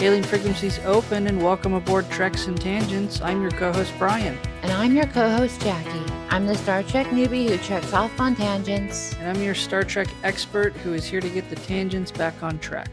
Hailing frequencies open and welcome aboard Treks and Tangents. I'm your co-host Brian. And I'm your co-host Jackie. I'm the Star Trek newbie who treks off on tangents. And I'm your Star Trek expert who is here to get the tangents back on track.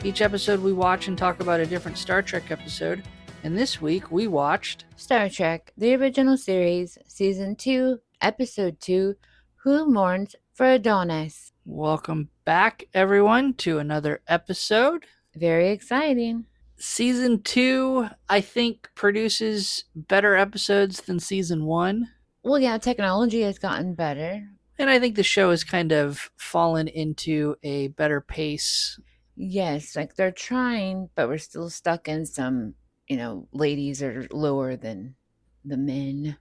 Each episode we watch and talk about a different Star Trek episode. And this week we watched Star Trek, the original series, Season 2, Episode 2, Who Mourns for Adonais. Welcome back, everyone, to another episode. Very exciting. Season 2, I think, produces better episodes than Season 1. Well, yeah, technology has gotten better. And I think the show has kind of fallen into a better pace. Yes, like they're trying, but we're still stuck in some, ladies are lower than the men.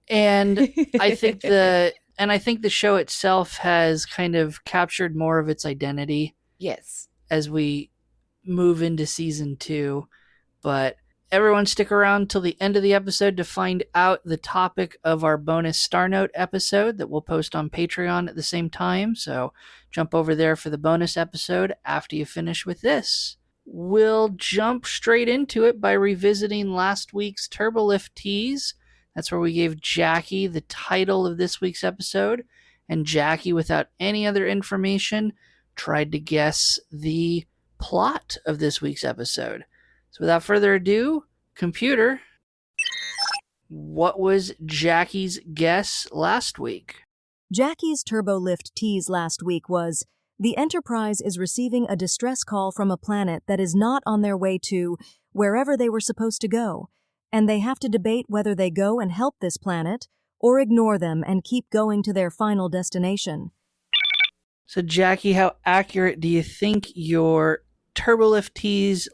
And I think the show itself has kind of captured more of its identity. Yes. As we move into Season 2. But everyone stick around till the end of the episode to find out the topic of our bonus Star Note episode that we'll post on Patreon at the same time. So jump over there for the bonus episode after you finish with this. We'll jump straight into it by revisiting last week's Turbolift tease. That's where we gave Jaci the title of this week's episode, and Jaci, without any other information, tried to guess the plot of this week's episode. So without further ado, computer, what was Jaci's guess last week? Jaci's Turbolift tease last week was, the Enterprise is receiving a distress call from a planet that is not on their way to wherever they were supposed to go, and they have to debate whether they go and help this planet or ignore them and keep going to their final destination. So Jaci, how accurate do you think your Turbolift tease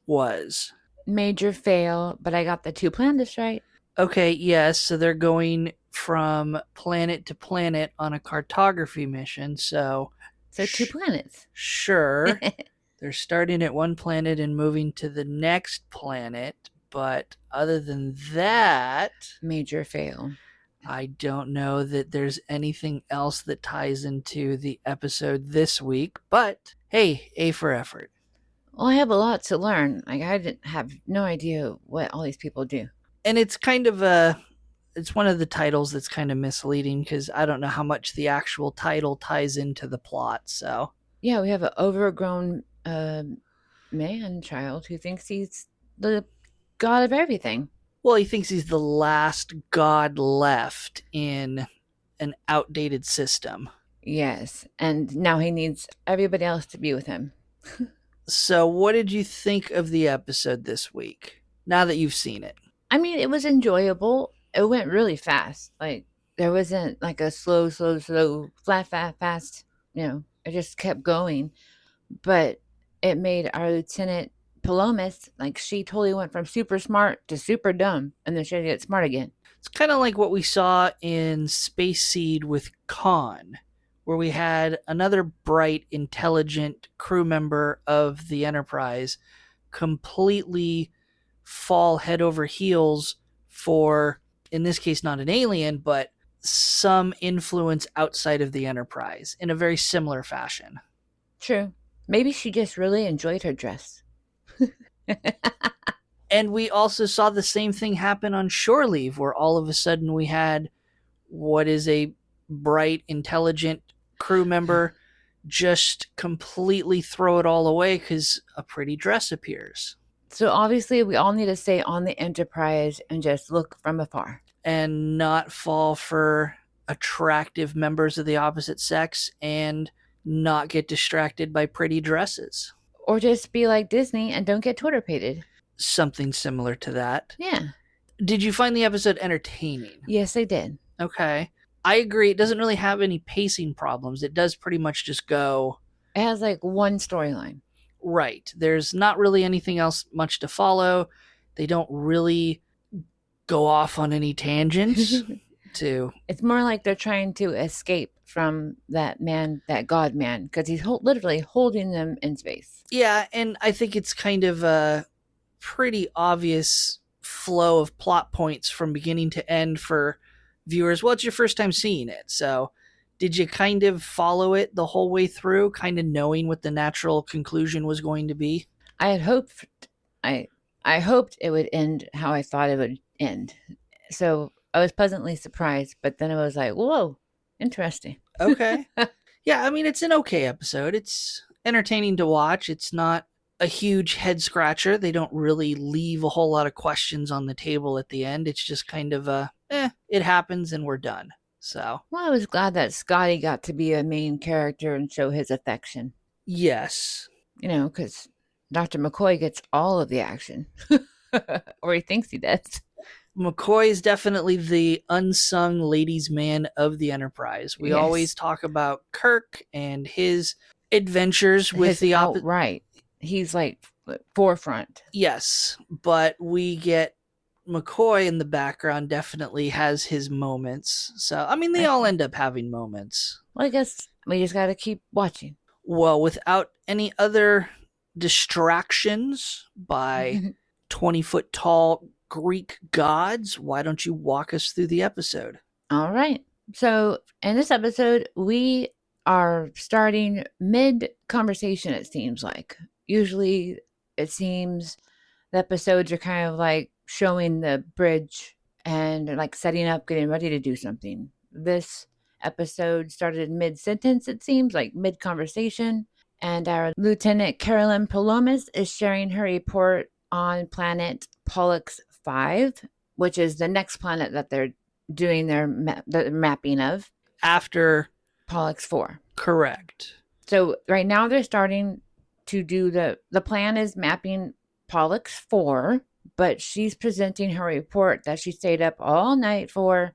was? Major fail, but I got the two planets right. Okay, yes, so they're going from planet to planet on a cartography mission, so two planets. Sure. They're starting at one planet and moving to the next planet, but other than that, major fail. I don't know that there's anything else that ties into the episode this week, but hey, A for effort. Well, I have a lot to learn. Like, I didn't have no idea what all these people do. And it's kind of it's one of the titles that's kind of misleading because I don't know how much the actual title ties into the plot, so. Yeah, we have an overgrown man-child who thinks he's the god of everything. Well, he thinks he's the last god left in an outdated system. Yes, and now he needs everybody else to be with him. So what did you think of the episode this week, now that you've seen it? I mean, it was enjoyable. It went really fast. Like, there wasn't like a slow, flat, fast. It just kept going. But it made our Lieutenant Palamas, like, she totally went from super smart to super dumb, and then she had to get smart again. It's kind of like what we saw in Space Seed with Khan, where we had another bright, intelligent crew member of the Enterprise completely fall head over heels for, in this case, not an alien, but some influence outside of the Enterprise in a very similar fashion. True. Maybe she just really enjoyed her dress. And we also saw the same thing happen on Shore Leave, where all of a sudden we had what is a bright, intelligent crew member just completely throw it all away because a pretty dress appears. So obviously we all need to stay on the Enterprise and just look from afar. And not fall for attractive members of the opposite sex and not get distracted by pretty dresses. Or just be like Disney and don't get Twitter pated. Something similar to that. Yeah. Did you find the episode entertaining? Yes, I did. Okay. I agree. It doesn't really have any pacing problems. It does pretty much just go. It has like one storyline. Right. There's not really anything else much to follow. They don't really go off on any tangents. It's more like they're trying to escape from that man, that god man, because he's literally holding them in space. Yeah, and I think it's kind of a pretty obvious flow of plot points from beginning to end for viewers. Well, it's your first time seeing it, so did you kind of follow it the whole way through, kind of knowing what the natural conclusion was going to be? I had hoped I hoped it would end how I thought it would end. So I was pleasantly surprised, but then I was like, whoa, interesting. Okay. Yeah, I mean, it's an okay episode. It's entertaining to watch. It's not a huge head scratcher. They don't really leave a whole lot of questions on the table at the end. It's just kind of it happens and we're done. So, Well, I was glad that Scotty got to be a main character and show his affection, yes. because Dr. McCoy gets all of the action, or he thinks he does. McCoy is definitely the unsung ladies' man of the Enterprise. We Yes. always talk about Kirk and his adventures with His the outright. He's like forefront. Yes, but we get McCoy in the background definitely has his moments. So, I mean, they all end up having moments. Well, I guess we just got to keep watching. Well, without any other distractions by 20-foot tall Greek gods, why don't you walk us through the episode? All right. So, in this episode, we are starting mid conversation, it seems like. Usually, it seems the episodes are kind of like showing the bridge and like setting up, getting ready to do something. This episode started mid sentence, it seems like mid conversation. And our Lieutenant Carolyn Palamas is sharing her report on planet Pollux 5, which is the next planet that they're doing their mapping of. After Pollux 4. Correct. So right now they're starting to do the plan is mapping Pollux 4, but she's presenting her report that she stayed up all night for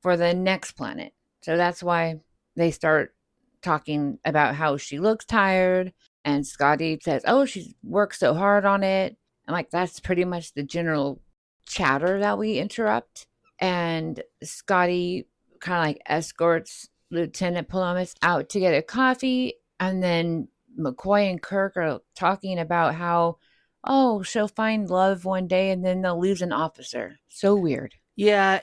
the next planet. So that's why they start talking about how she looks tired, and Scotty says, oh, she's worked so hard on it. And like that's pretty much the general chatter that we interrupt. And Scotty kind of like escorts Lieutenant Palamas out to get a coffee, and then McCoy and Kirk are talking about how, oh, she'll find love one day and then they'll lose an officer. So weird. Yeah.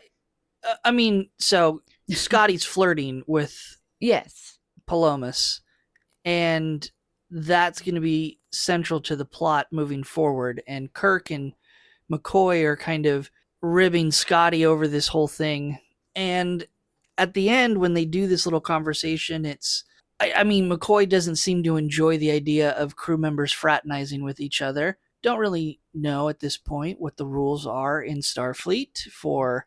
I mean, so Scotty's flirting with Yes. Palomas, and that's going to be central to the plot moving forward. And Kirk and McCoy are kind of ribbing Scotty over this whole thing. And at the end, when they do this little conversation, I mean, McCoy doesn't seem to enjoy the idea of crew members fraternizing with each other. Don't really know at this point what the rules are in Starfleet for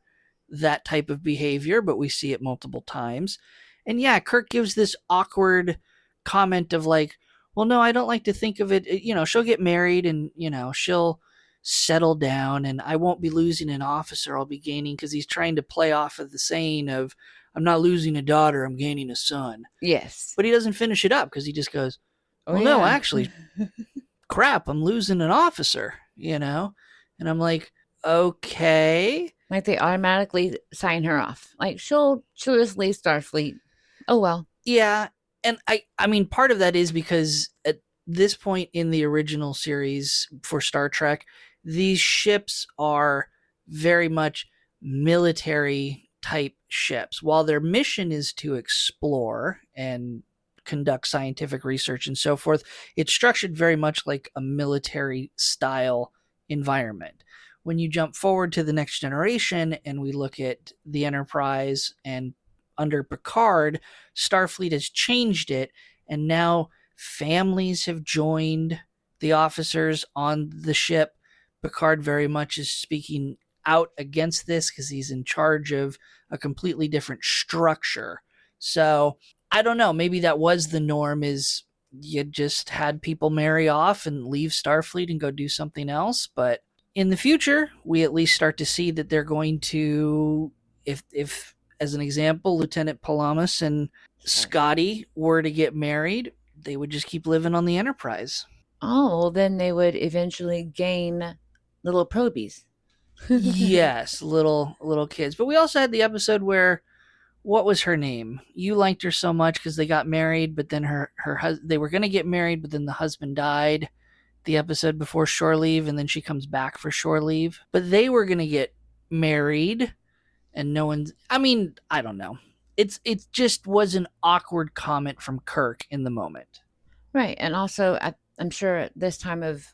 that type of behavior, but we see it multiple times. And yeah, Kirk gives this awkward comment of like, well, no, I don't like to think of it. She'll get married and, she'll settle down and I won't be losing an officer. I'll be gaining, because he's trying to play off of the saying of, I'm not losing a daughter, I'm gaining a son. Yes. But he doesn't finish it up because he just goes, well, Oh, no, yeah. actually, crap, I'm losing an officer, And I'm like, okay. Like they automatically sign her off. Like she'll just leave Starfleet. Oh well. Yeah, and I mean part of that is because at this point in the original series for Star Trek, these ships are very much military type ships. While their mission is to explore and conduct scientific research and so forth, it's structured very much like a military style environment. When you jump forward to the Next Generation and we look at the Enterprise, and under Picard, Starfleet has changed it, and now families have joined the officers on the ship. Picard very much is speaking out against this because he's in charge of a completely different structure. So I don't know, maybe that was the norm, is you just had people marry off and leave Starfleet and go do something else. But in the future, we at least start to see that they're going to, if as an example, Lieutenant Palamas and Scotty were to get married, they would just keep living on the Enterprise. Oh, well, then they would eventually gain little probies. Yes, little kids. But we also had the episode where, what was her name? You liked her so much because they got married, but then they were going to get married, but then the husband died the episode before shore leave, and then she comes back for shore leave. But they were going to get married, and no one's, I mean, I don't know. It just was an awkward comment from Kirk in the moment. Right. And also, I'm sure at this time of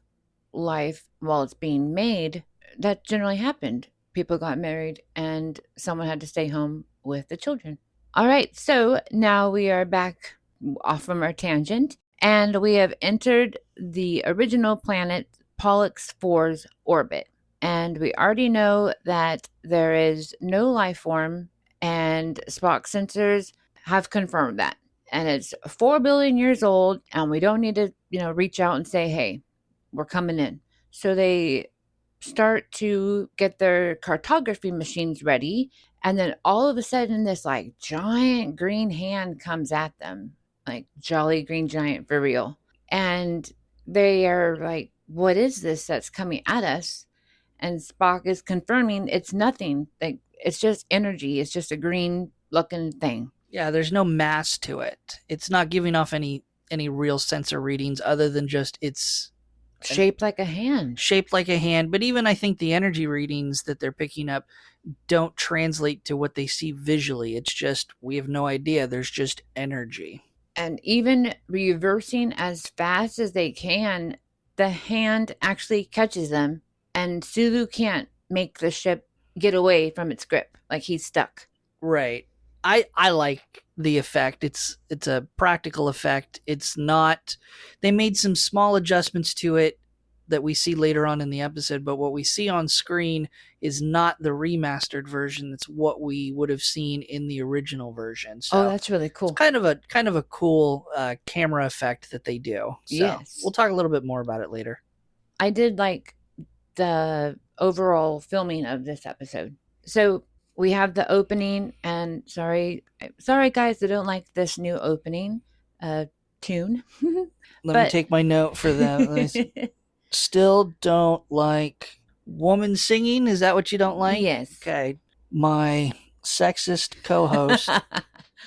life while it's being made, that generally happened. People got married and someone had to stay home with the children. All right, so now we are back off from our tangent, and we have entered the original planet Pollux 4's orbit. And we already know that there is no life form, and Spock sensors have confirmed that. And it's 4 billion years old, and we don't need to, reach out and say, hey, we're coming in. So they start to get their cartography machines ready, and then all of a sudden this like giant green hand comes at them, like jolly green giant for real. And they are like, what is this that's coming at us? And Spock is confirming it's nothing. Like, it's just energy. It's just a green looking thing. Yeah, there's no mass to it. It's not giving off any real sensor readings other than just it's shaped like a hand. Shaped like a hand, but even I think the energy readings that they're picking up don't translate to what they see visually. It's just, we have no idea. There's just energy. And even reversing as fast as they can, the hand actually catches them, and Sulu can't make the ship get away from its grip. Like, he's stuck. Right. I like the effect. It's a practical effect. It's not, they made some small adjustments to it that we see later on in the episode, but what we see on screen is not the remastered version. It's what we would have seen in the original version. So that's really cool. It's kind of a cool camera effect that they do. So yes. We'll talk a little bit more about it later. I did like the overall filming of this episode. So we have the opening, and sorry guys that don't like this new opening tune. Let me take my note for that. Still don't like woman singing. Is that what you don't like? Yes. Okay. My sexist co-host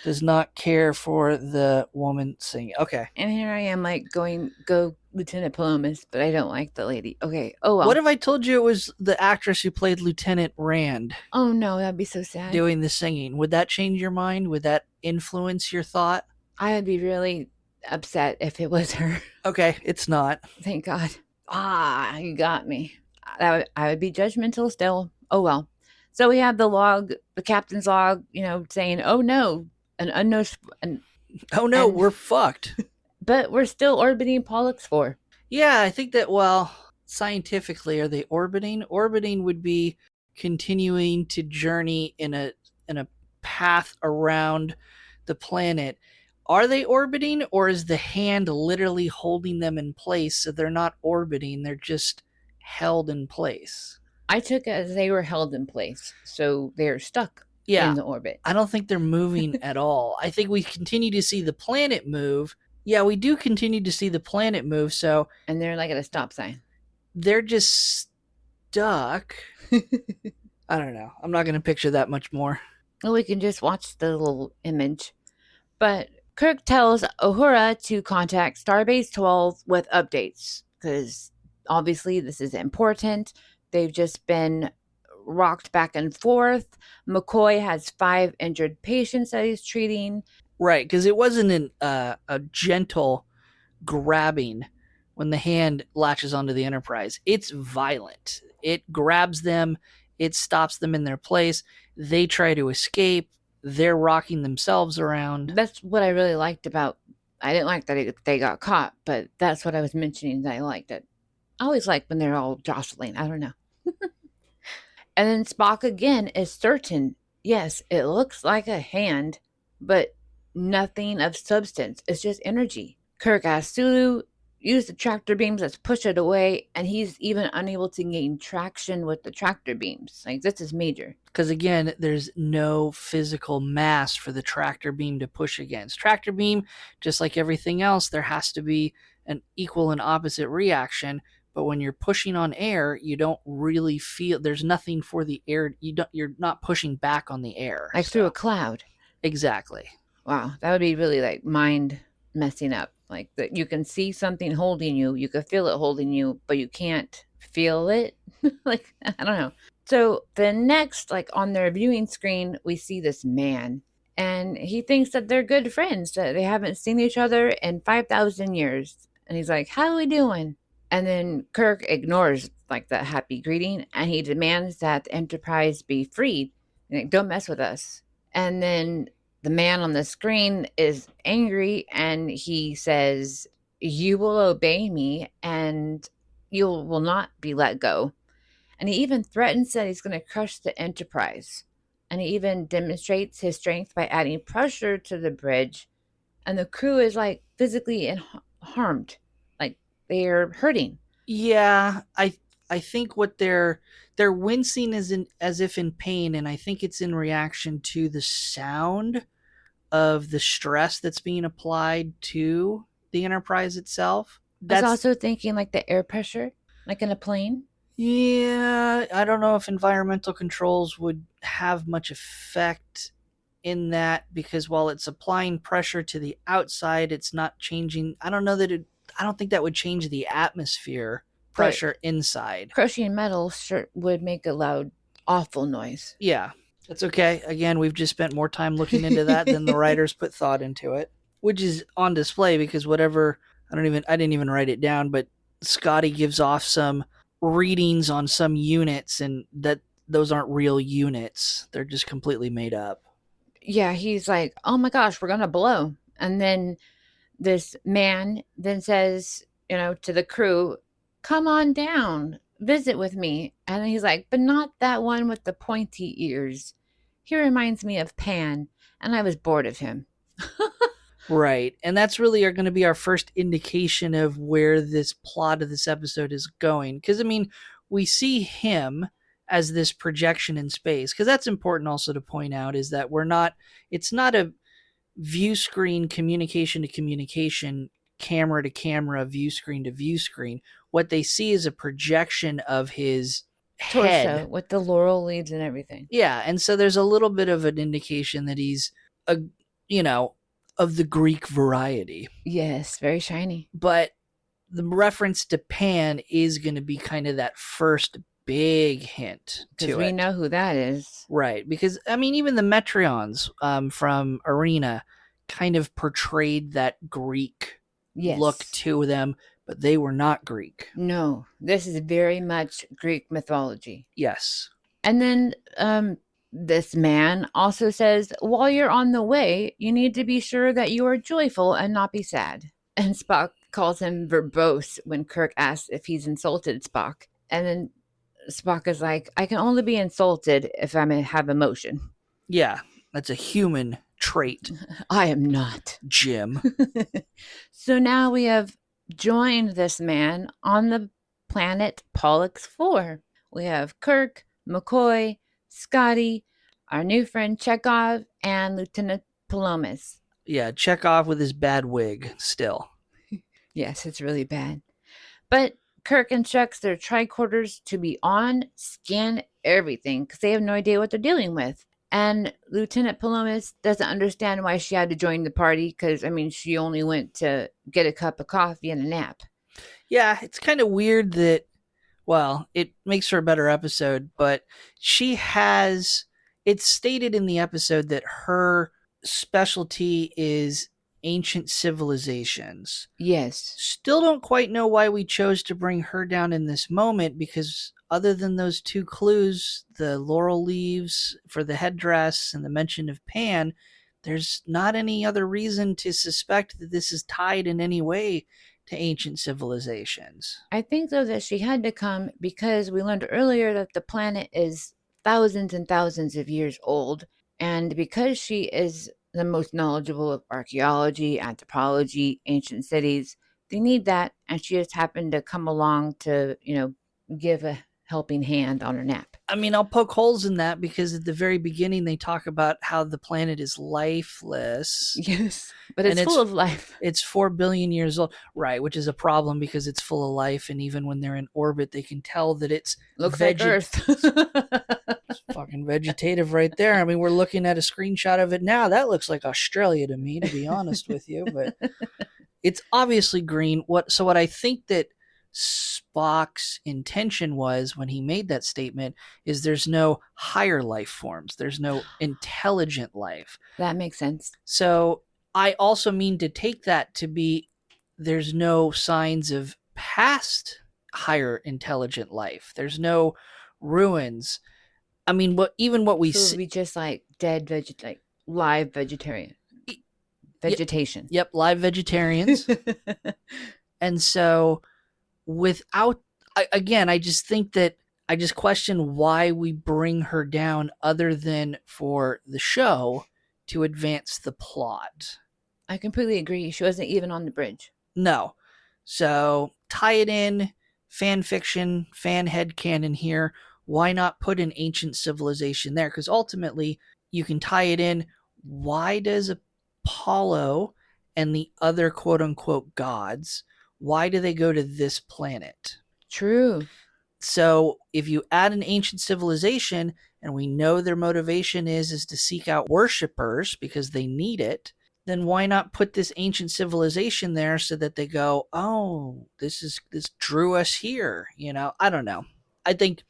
does not care for the woman singing. Okay. And here I am like go Lieutenant Palamas, but I don't like the lady. Okay. Oh well. What if I told you it was the actress who played Lieutenant Rand? Oh no, that'd be so sad. Doing the singing. Would that change your mind? Would that influence your thought? I would be really upset if it was her. Okay, it's not. Thank God. You got me. I would be judgmental still. Oh well. So we have the log, the captain's log, saying, "Oh no, an unknown." We're fucked. But we're still orbiting Pollux 4. Yeah, I think that. Well, scientifically, are they orbiting? Orbiting would be continuing to journey in a path around the planet. Are they orbiting, or is the hand literally holding them in place so they're not orbiting, they're just held in place? I took it as they were held in place, so they're stuck in the orbit. I don't think they're moving at all. I think we continue to see the planet move. Yeah, we do continue to see the planet move, so... And they're like at a stop sign. They're just stuck. I don't know. I'm not going to picture that much more. Well, we can just watch the little image. But Kirk tells Uhura to contact Starbase 12 with updates, because obviously this is important. They've just been rocked back and forth. McCoy has 5 injured patients that he's treating. Right, because it wasn't a gentle grabbing when the hand latches onto the Enterprise. It's violent. It grabs them. It stops them in their place. They try to escape. They're rocking themselves around. That's what I really liked about... I didn't like that they got caught, but that's what I was mentioning that I liked it. I always like when they're all jostling. I don't know. And then Spock again is certain. Yes, it looks like a hand, but nothing of substance. It's just energy. Kirk asks Sulu, use the tractor beams, let's push it away, and he's even unable to gain traction with the tractor beams. Like, this is major. Because again, there's no physical mass for the tractor beam to push against. Tractor beam, just like everything else, there has to be an equal and opposite reaction. But when you're pushing on air, you don't really feel, there's nothing for the air. You're not pushing back on the air. Like through a cloud. Exactly. Wow, that would be really like mind messing up. Like, that you can see something holding you, you can feel it holding you, but you can't feel it. Like, I don't know. So the next, like on their viewing screen, we see this man, and he thinks that they're good friends, that they haven't seen each other in 5,000 years. And he's like, how are we doing? And then Kirk ignores like the happy greeting and he demands that the Enterprise be freed. Like, don't mess with us. And then the man on the screen is angry and he says, "You will obey me and you will not be let go." And he even threatens that he's going to crush the Enterprise. And he even demonstrates his strength by adding pressure to the bridge. And the crew is like physically harmed, like they're hurting. Yeah, I think what they're wincing as if in pain, and I think it's in reaction to the sound of the stress that's being applied to the Enterprise itself. I was That's also thinking like the air pressure, like in a plane. Yeah, I don't know if environmental controls would have much effect in that, because while it's applying pressure to the outside, it's not changing. I don't think that would change the atmosphere But pressure inside. crushing metal sure would make a loud, awful noise. Yeah, that's okay. Again, we've just spent more time looking into that than the writers put thought into it, which is on display because whatever, I didn't even write it down, but Scotty gives off some readings on some units, and that those aren't real units. They're just completely made up. Yeah, he's like, "Oh my gosh, we're gonna blow." And then this man then says, to the crew, "Come on down, visit with me." And he's like, "But not that one with the pointy ears. He reminds me of Pan, and I was bored of him." Right. And that's really going to be our first indication of where this plot of this episode is going. Because, I mean, we see him as this projection in space. Because that's important also to point out, is that it's not a view screen, communication to communication, camera to camera, view screen to view screen. What they see is a projection of his head. Torso with the laurel leaves and everything. Yeah. And so there's a little bit of an indication that he's a, of the Greek variety. Yes, very shiny. But the reference to Pan is going to be kind of that first big hint to Because we it. know who that is. Right. Because, I mean, even the Metreons from Arena kind of portrayed that Greek look to them, but they were not Greek. No, this is very much Greek mythology. Yes. And then this man also says, "While you're on the way, you need to be sure that you are joyful and not be sad." And Spock calls him verbose when Kirk asks if he's insulted Spock. And then Spock is like, "I can only be insulted if I have emotion." Yeah, that's a human trait. I am not. Jim. So now we have joined this man on the planet Pollux 4. We have Kirk, McCoy, Scotty, our new friend Chekhov, and Lieutenant Palamas. Yeah, Chekhov with his bad wig still. Yes, it's really bad. But Kirk instructs their tricorders to be on, scan everything, because they have no idea what they're dealing with. And Lieutenant Palomas doesn't understand why she had to join the party, because, I mean, she only went to get a cup of coffee and a nap. Yeah, it's kind of weird that, well, it makes for a better episode, but it's stated in the episode that her specialty is ancient civilizations. Yes. Still don't quite know why we chose to bring her down in this moment, because other than those two clues, the laurel leaves for the headdress and the mention of Pan, there's not any other reason to suspect that this is tied in any way to ancient civilizations. I think, though, that she had to come because we learned earlier that the planet is thousands and thousands of years old. And because she is the most knowledgeable of archaeology, anthropology, ancient cities, they need that. And she just happened to come along to, give a helping hand on her nap. I mean, I'll poke holes in that because at the very beginning they talk about how the planet is lifeless. Yes, but it's full of life. It's 4 billion years old. Right, which is a problem because it's full of life, and even when they're in orbit, they can tell that it's looks like Earth. It's fucking vegetative right there. I mean, we're looking at a screenshot of it now. That looks like Australia to me, to be honest with you, but it's obviously green. What I think that Spock's intention was when he made that statement is there's no higher life forms. There's no intelligent life. That makes sense. So I also mean to take that to be there's no signs of past higher intelligent life. There's no ruins. I mean, what we So it would see. be just like dead like live vegetarian vegetation. Yep, live vegetarians. And so without, again, I just think that I just question why we bring her down other than for the show to advance the plot. I completely agree. She wasn't even on the bridge. No. So tie it in, fan fiction, fan headcanon here. Why not put an ancient civilization there? Because ultimately, you can tie it in. Why does Apollo and the other quote unquote gods, why do they go to this planet? True. So if you add an ancient civilization, and we know their motivation is to seek out worshippers because they need it, then why not put this ancient civilization there so that they go, oh, this drew us here? You know, I don't know. I think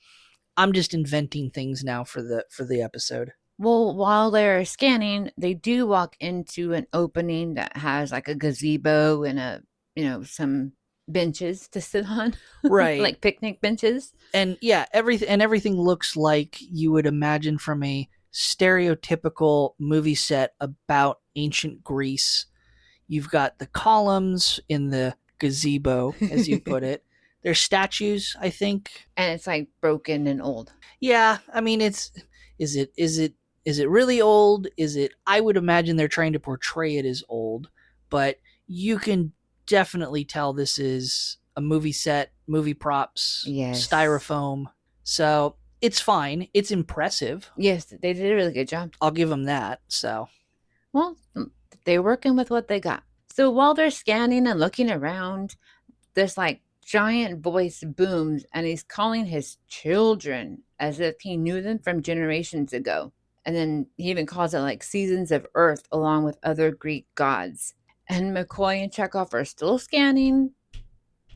I'm just inventing things now for the episode. Well, while they're scanning, they do walk into an opening that has like a gazebo and some benches to sit on. Right. Like picnic benches. And yeah, everything looks like you would imagine from a stereotypical movie set about ancient Greece. You've got the columns in the gazebo, as you put it. They're statues, I think. And it's like broken and old. Yeah, I mean, is it really old? I would imagine they're trying to portray it as old, but you can definitely tell this is a movie set, movie props, Yes. styrofoam. So it's fine. It's impressive. Yes, they did a really good job. I'll give them that. So, well, they're working with what they got. So while they're scanning and looking around, this like giant voice booms and he's calling his children as if he knew them from generations ago. And then he even calls it like seasons of earth along with other Greek gods. And McCoy and Chekhov are still scanning.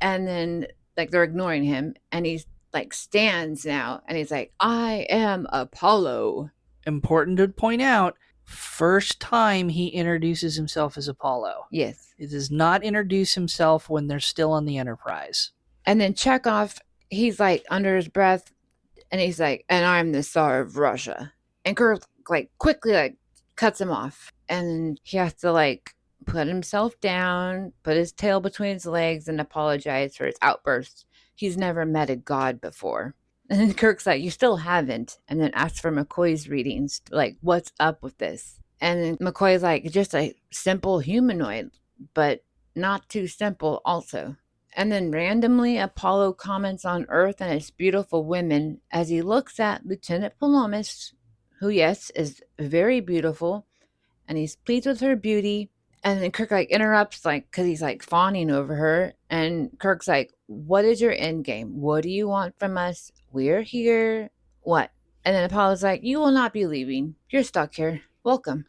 And then like they're ignoring him. And he's like stands now. And he's like, I am Apollo. Important to point out, first time he introduces himself as Apollo. Yes. He does not introduce himself when they're still on the Enterprise. And then Chekhov, he's like under his breath. And he's like, and I'm the Tsar of Russia. And Kirk like quickly like cuts him off. And he has to like put himself down, put his tail between his legs, and apologize for his outbursts. He's never met a god before. And then Kirk's like, you still haven't. And then asks for McCoy's readings, like, what's up with this? And then McCoy's like, just a simple humanoid, but not too simple also. And then randomly, Apollo comments on Earth and its beautiful women as he looks at Lieutenant Palamas, who, yes, is very beautiful, and he's pleased with her beauty. And then Kirk, like, interrupts, like, because he's, like, fawning over her. And Kirk's like, what is your end game? What do you want from us? We're here. What? And then Apollo's like, you will not be leaving. You're stuck here. Welcome.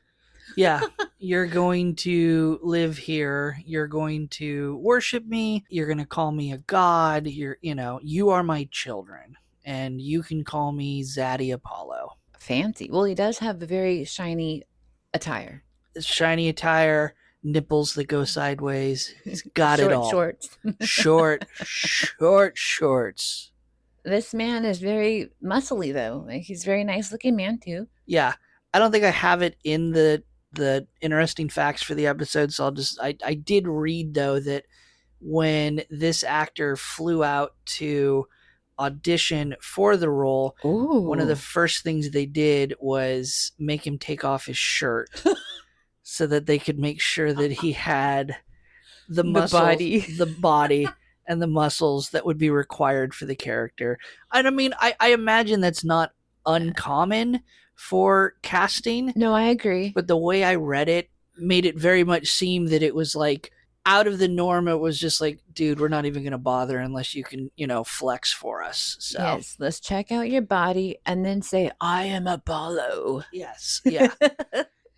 Yeah, you're going to live here. You're going to worship me. You're going to call me a god. You are my children. And you can call me Zaddy Apollo. Fancy. Well, he does have a very shiny attire. Shiny attire, nipples that go sideways. He's got it all. Shorts. Short shorts. This man is very muscly, though. Like, he's a very nice looking man, too. Yeah. I don't think I have it in the interesting facts for the episode, so I did read, though, that when this actor flew out to audition for the role, one of the first things they did was make him take off his shirt so that they could make sure that he had the body and the muscles that would be required for the character. And I mean, I imagine that's not uncommon for casting. No, I agree. But the way I read it made it very much seem that it was like out of the norm. It was just like, dude, we're not even going to bother unless you can, flex for us. So yes, let's check out your body and then say, I am Apollo. Yes. Yeah.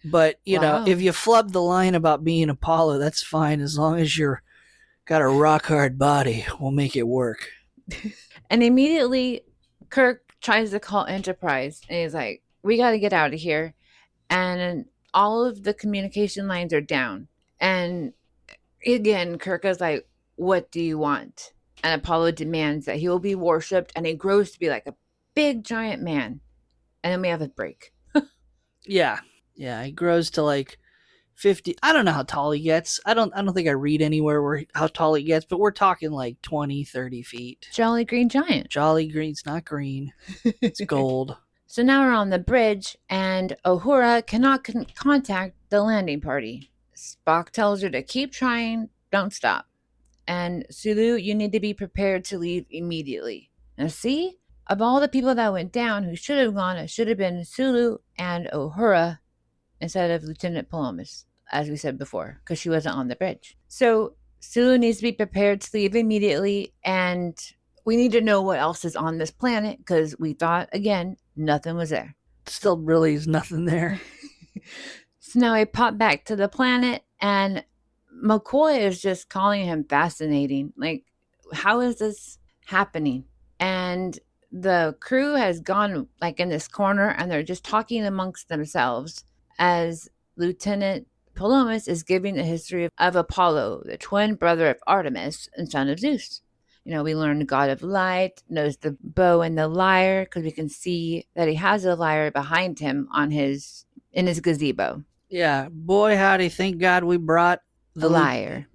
But, Wow. if you flub the line about being Apollo, that's fine. As long as you're got a rock hard body, we'll make it work. And immediately Kirk tries to call Enterprise and he's like, we got to get out of here. And all of the communication lines are down. And again, Kirk is like, what do you want? And Apollo demands that he will be worshipped, and he grows to be like a big giant man. And then we have a break. Yeah. Yeah, he grows to like 50. I don't know how tall he gets. I don't think I read anywhere where how tall he gets, but we're talking like 20, 30 feet. Jolly green giant. Jolly green's not green. It's gold. So now we're on the bridge, and Uhura cannot contact the landing party. Spock tells her to keep trying, don't stop. And Sulu, you need to be prepared to leave immediately. Now see, of all the people that went down who should have gone, it should have been Sulu and Uhura instead of Lieutenant Palamas, as we said before, because she wasn't on the bridge. So Sulu needs to be prepared to leave immediately, and we need to know what else is on this planet, because we thought, again, nothing was there. Still really is nothing there. So now we pop back to the planet, and McCoy is just calling him fascinating. Like, how is this happening? And the crew has gone like in this corner, and they're just talking amongst themselves as Lieutenant Palamas is giving the history of Apollo, the twin brother of Artemis and son of Zeus. You know, we learn the god of light knows the bow and the lyre, because we can see that he has a lyre behind him in his gazebo. Yeah, boy howdy, thank God we brought The lyre.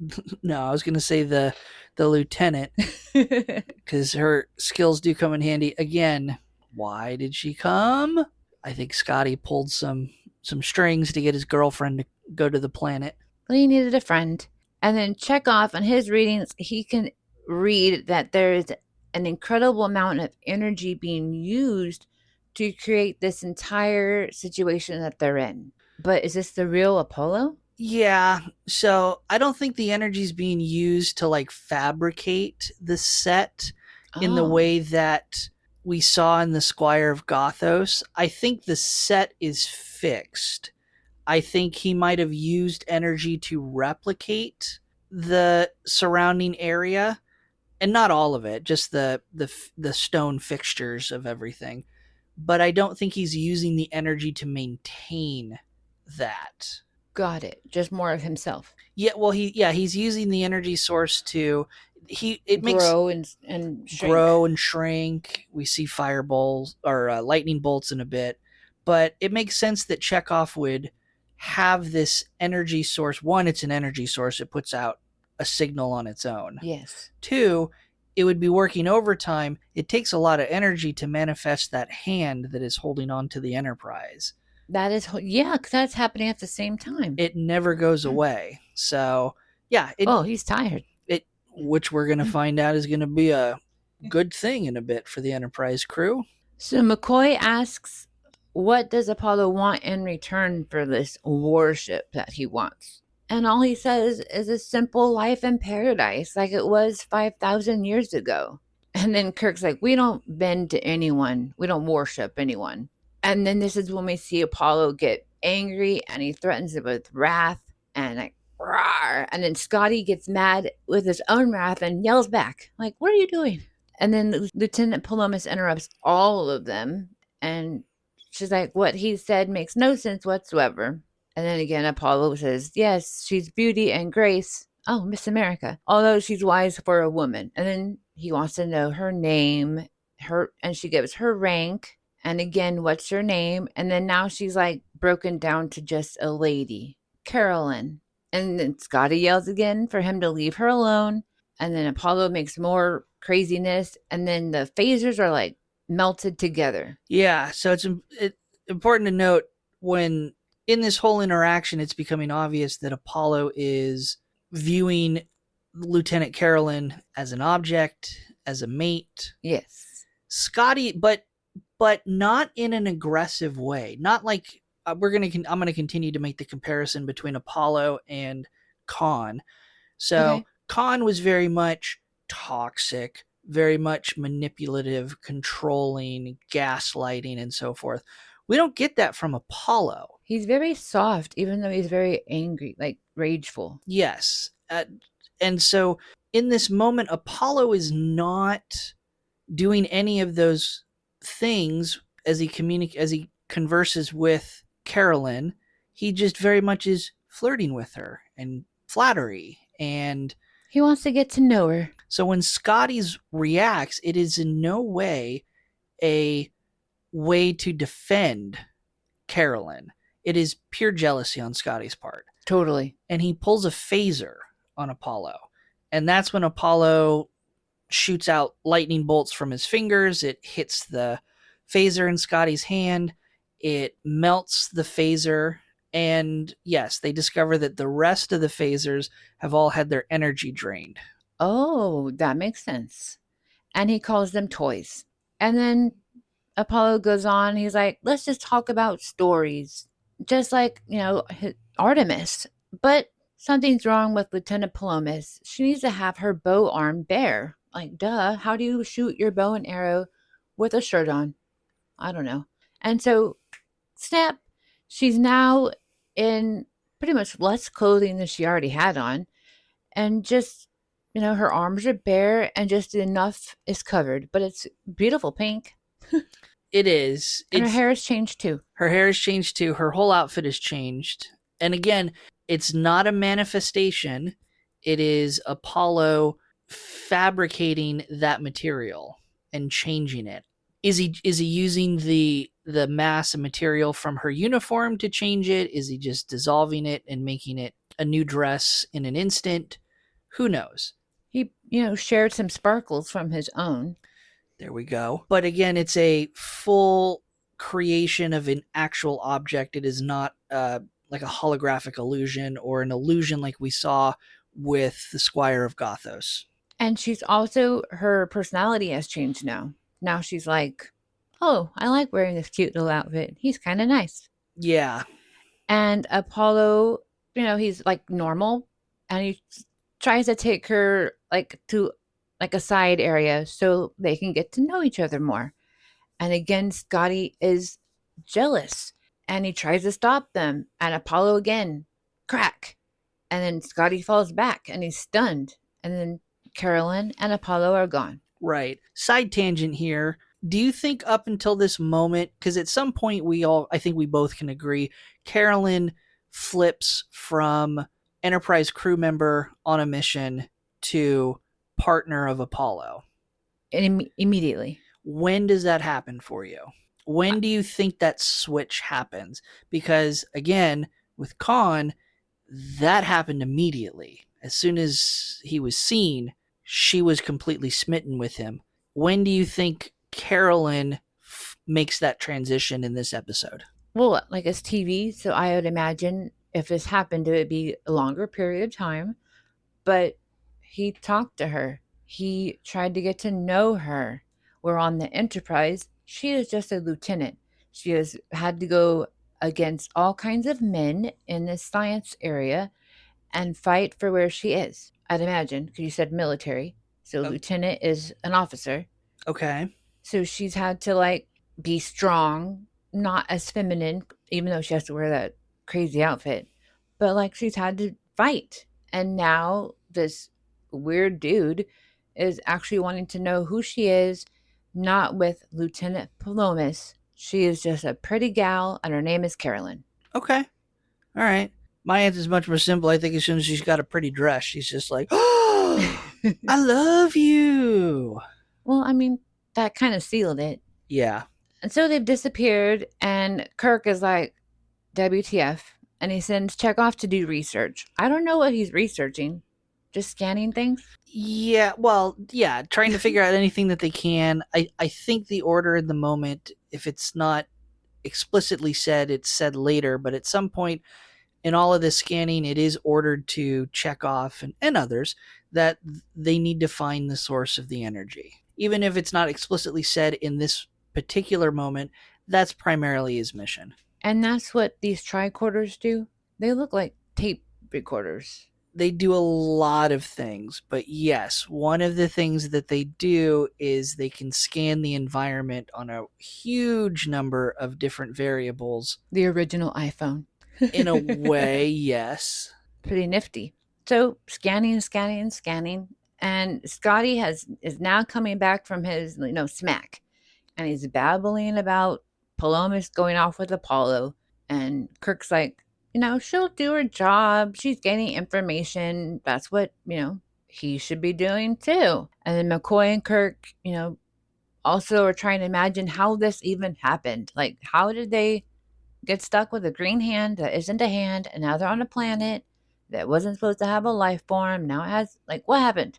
No, I was going to say the lieutenant, because her skills do come in handy. Again, why did she come? I think Scotty pulled some strings to get his girlfriend to go to the planet. He needed a friend. And then Chekhov, on his readings, he can read that there is an incredible amount of energy being used to create this entire situation that they're in. But is this the real Apollo? Yeah, so I don't think the energy is being used to like fabricate the set in the way that we saw in the Squire of Gothos. I think the set is fixed. I think he might have used energy to replicate the surrounding area, and not all of it, just the stone fixtures of everything. But I don't think he's using the energy to maintain that. Got it. Just more of himself. Yeah, well, he's using the energy source to grow and shrink. Grow and shrink. We see fireballs or lightning bolts in a bit, but it makes sense that Chekhov would have this energy source. One, it's an energy source; it puts out a signal on its own. Yes. Two, it would be working overtime. It takes a lot of energy to manifest that hand that is holding on to the Enterprise. That is, yeah, because that's happening at the same time. It never goes away. So, yeah. He's tired. Which we're going to find out is going to be a good thing in a bit for the Enterprise crew. So McCoy asks, what does Apollo want in return for this worship that he wants? And all he says is a simple life in paradise, like it was 5,000 years ago. And then Kirk's like, we don't bend to anyone. We don't worship anyone. And then this is when we see Apollo get angry, and he threatens it with wrath and like, rawr. And then Scotty gets mad with his own wrath and yells back, like, what are you doing? And then Lieutenant Palamas interrupts all of them. And she's like, what he said makes no sense whatsoever. And then again, Apollo says, yes, she's beauty and grace. Oh, Miss America. Although she's wise for a woman. And then he wants to know her name, and she gives her rank. And again, what's her name? And then now she's like broken down to just a lady, Carolyn. And then Scotty yells again for him to leave her alone. And then Apollo makes more craziness. And then the phasers are like melted together. Yeah, so it's important to note when in this whole interaction, it's becoming obvious that Apollo is viewing Lieutenant Carolyn as an object, as a mate. Yes. Scotty, but not in an aggressive way. Not like I'm going to continue to make the comparison between Apollo and Khan. So okay. Khan was very much toxic, very much manipulative, controlling, gaslighting, and so forth. We don't get that from Apollo. He's very soft, even though he's very angry, like rageful. Yes. And so in this moment, Apollo is not doing any of those things as he converses with Carolyn. He just very much is flirting with her and flattery and He wants to get to know her. So when Scotty's reacts, it is in no way a way to defend Carolyn. It is pure jealousy on Scotty's part. Totally. And he pulls a phaser on Apollo. And that's when Apollo shoots out lightning bolts from his fingers. It hits the phaser in Scotty's hand. It melts the phaser. And yes, they discover that the rest of the phasers have all had their energy drained. Oh, that makes sense. And he calls them toys. And then Apollo goes on. He's like, let's just talk about stories. Just like, Artemis. But something's wrong with Lieutenant Palamas. She needs to have her bow arm bare. Like, duh, how do you shoot your bow and arrow with a shirt on? I don't know. And so, snap, she's now in pretty much less clothing than she already had on. And just, her arms are bare and just enough is covered. But it's beautiful pink. It is. And her hair has changed too. Her hair has changed too. Her whole outfit has changed. And again, it's not a manifestation. It is Apollo fabricating that material and changing it. Is he using the mass and material from her uniform to change it? Is he just dissolving it and making it a new dress in an instant? Who knows? He, shared some sparkles from his own. There we go. But again, it's a full creation of an actual object. It is not like a holographic illusion or an illusion like we saw with the Squire of Gothos. And she's also, her personality has changed now. Now she's like, oh, I like wearing this cute little outfit. He's kind of nice. Yeah. And Apollo, he's like normal. And he tries to take her like to like a side area so they can get to know each other more. And again, Scotty is jealous and he tries to stop them. And Apollo again, crack. And then Scotty falls back and he's stunned. And then Carolyn and Apollo are gone. Right. Side tangent here. Do you think up until this moment, because at some point I think we both can agree, Carolyn flips from Enterprise crew member on a mission to partner of Apollo? And immediately. When does that happen for you? When do you think that switch happens? Because again, with Khan, that happened immediately. As soon as he was seen, she was completely smitten with him. When do you think Carolyn makes that transition in this episode? Well, like it's TV, so I would imagine if this happened, it would be a longer period of time. But he talked to her. He tried to get to know her. Where on the Enterprise, she is just a lieutenant. She has had to go against all kinds of men in this science area and fight for where she is. I'd imagine, because you said military. So lieutenant is an officer. Okay. So she's had to be strong, not as feminine, even though she has to wear that crazy outfit. But she's had to fight. And now this weird dude is actually wanting to know who she is, not with Lieutenant Palomas. She is just a pretty gal, and her name is Carolyn. Okay. All right. My answer is much more simple. I think as soon as she's got a pretty dress, she's just like, oh, I love you. Well, I mean, that kind of sealed it. Yeah. And so they've disappeared, and Kirk is like, WTF. And he sends Chekhov to do research. I don't know what he's researching. Just scanning things? Yeah, well, yeah, trying to figure out anything that they can. I think the order in the moment, if it's not explicitly said, it's said later, but at some point in all of this scanning, it is ordered to Chekhov and others that they need to find the source of the energy. Even if it's not explicitly said in this particular moment, that's primarily his mission. And that's what these tricorders do? They look like tape recorders. They do a lot of things, but yes, one of the things that they do is they can scan the environment on a huge number of different variables. The original iPhone. In a way, yes. Pretty nifty. So scanning. And Scotty is now coming back from his smack. And he's babbling about Palomas going off with Apollo. And Kirk's like, she'll do her job. She's getting information. That's what, he should be doing too. And then McCoy and Kirk, also are trying to imagine how this even happened. Like, how did they get stuck with a green hand that isn't a hand, and now they're on a planet that wasn't supposed to have a life form? Now it has, like, what happened?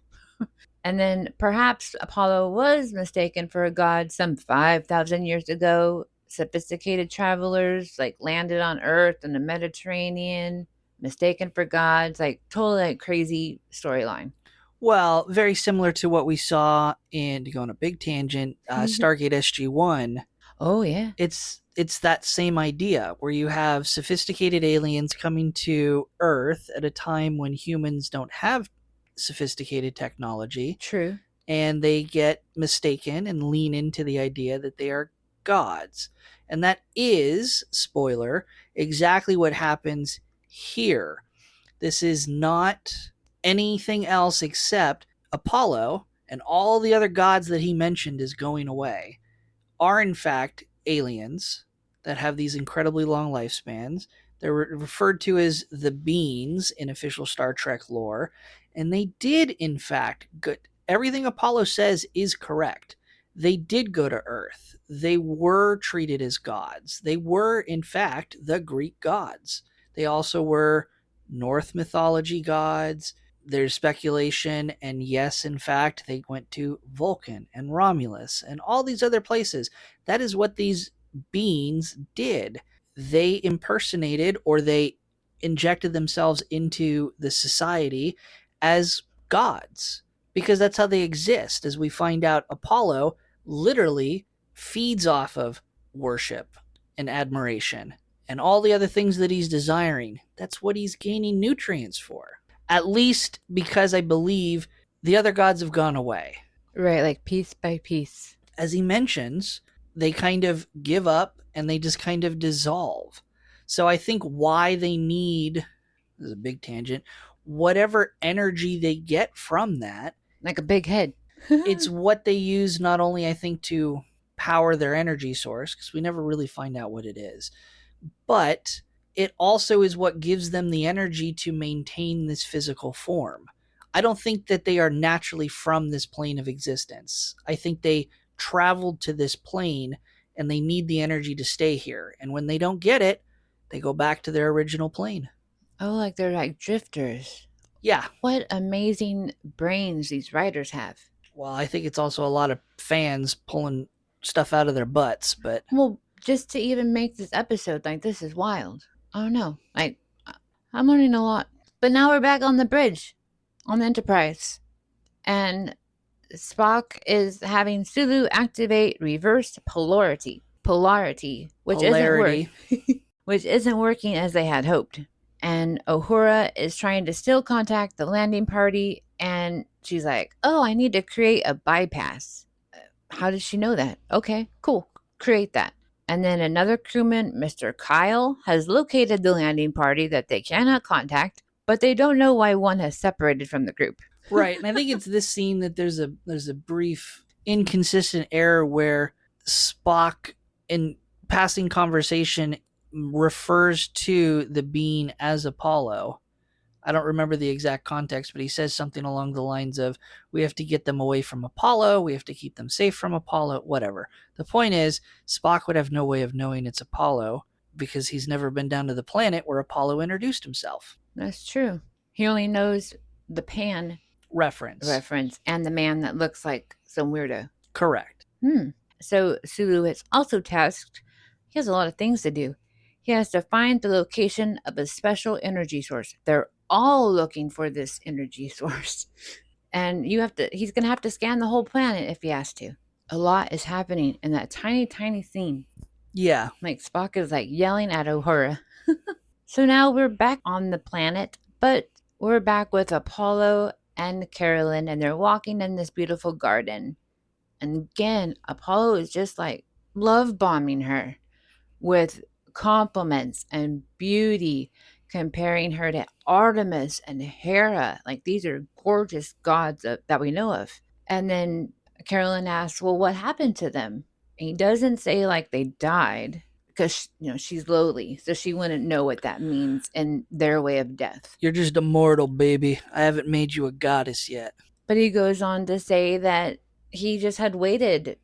And then perhaps Apollo was mistaken for a god some 5,000 years ago. Sophisticated travelers like landed on Earth in the Mediterranean, mistaken for gods, like totally like crazy storyline. Well, very similar to what we saw in, to go on a big tangent, Stargate SG-1. Oh yeah, It's that same idea where you have sophisticated aliens coming to Earth at a time when humans don't have sophisticated technology, true. and they get mistaken and lean into the idea that they are gods. And that is, spoiler, exactly what happens here. This is not anything else except Apollo and all the other gods that he mentioned is going away are in fact aliens that have these incredibly long lifespans. They're referred to as the beings in official Star Trek lore, and they did in fact go, everything Apollo says is correct. They did go to Earth. They were treated as gods. They were in fact the Greek gods. They also were North mythology gods. There's speculation, and yes, in fact, they went to Vulcan and Romulus and all these other places. That is what these beings did. They impersonated, or they injected themselves into the society as gods, because that's how they exist. As we find out, Apollo literally feeds off of worship and admiration and all the other things that he's desiring. That's what he's gaining nutrients for. At least because I believe the other gods have gone away. Right, like piece by piece. As he mentions, they kind of give up and they just kind of dissolve. So I think why they need, this is a big tangent, whatever energy they get from that, Like a big head. it's what they use not only, I think, to power their energy source, because we never really find out what it is, but it also is what gives them the energy to maintain this physical form. I don't think that they are naturally from this plane of existence. I think they traveled to this plane and they need the energy to stay here. And when they don't get it, they go back to their original plane. Oh, like they're like drifters. Yeah. What amazing brains these writers have. Well, I think it's also a lot of fans pulling stuff out of their butts, but Well, just to even make this episode, like, this is wild. I don't know. Like, I'm learning a lot. But now we're back on the bridge, on the Enterprise. And Spock is having Sulu activate reverse polarity, which polarity. isn't working as they had hoped. And Uhura is trying to still contact the landing party, and she's like, "Oh, I need to create a bypass." How does she know that? Okay, cool. Create that. And then another crewman, Mr. Kyle, has located the landing party that they cannot contact, but they don't know why one has separated from the group. Right. And I think it's this scene that there's a brief inconsistent error where Spock, in passing conversation, refers to the being as Apollo. I don't remember the exact context, but he says something along the lines of, we have to get them away from Apollo, we have to keep them safe from Apollo, whatever. The point is, Spock would have no way of knowing it's Apollo because he's never been down to the planet where Apollo introduced himself. That's true. He only knows the Pan Reference. and the man that looks like some weirdo. Correct. So Sulu is also tasked. He has a lot of things to do. He has to find the location of a special energy source. They're all looking for this energy source. And he's going to have to scan the whole planet if he has to. A lot is happening in that tiny, tiny scene. Yeah. Like Spock is like yelling at Uhura. So now we're back on the planet, but we're back with Apollo and Carolyn, and they're walking in this beautiful garden. And again, Apollo is just like love bombing her with compliments and beauty, comparing her to Artemis and Hera. Like, these are gorgeous gods that we know of. And then Carolyn asks, well, what happened to them? And he doesn't say like they died, because she's lowly, so she wouldn't know what that means in their way of death. You're just a mortal, baby. I haven't made you a goddess yet. But he goes on to say that he just had waited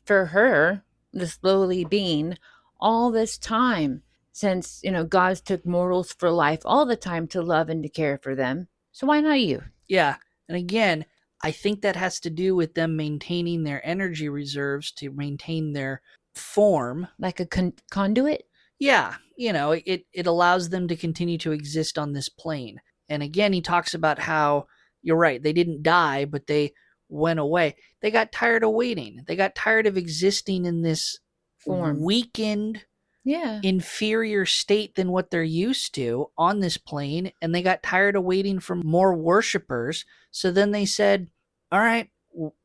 for her, this lowly being, all this time, since gods took mortals for life all the time to love and to care for them. So why not you? Yeah, and again, I think that has to do with them maintaining their energy reserves to maintain their form. Like a conduit? Yeah, it allows them to continue to exist on this plane. And again, he talks about how, you're right, they didn't die, but they went away. They got tired of waiting. They got tired of existing in this Form. Weakened, inferior state than what they're used to on this plane, and they got tired of waiting for more worshipers. So then they said, all right,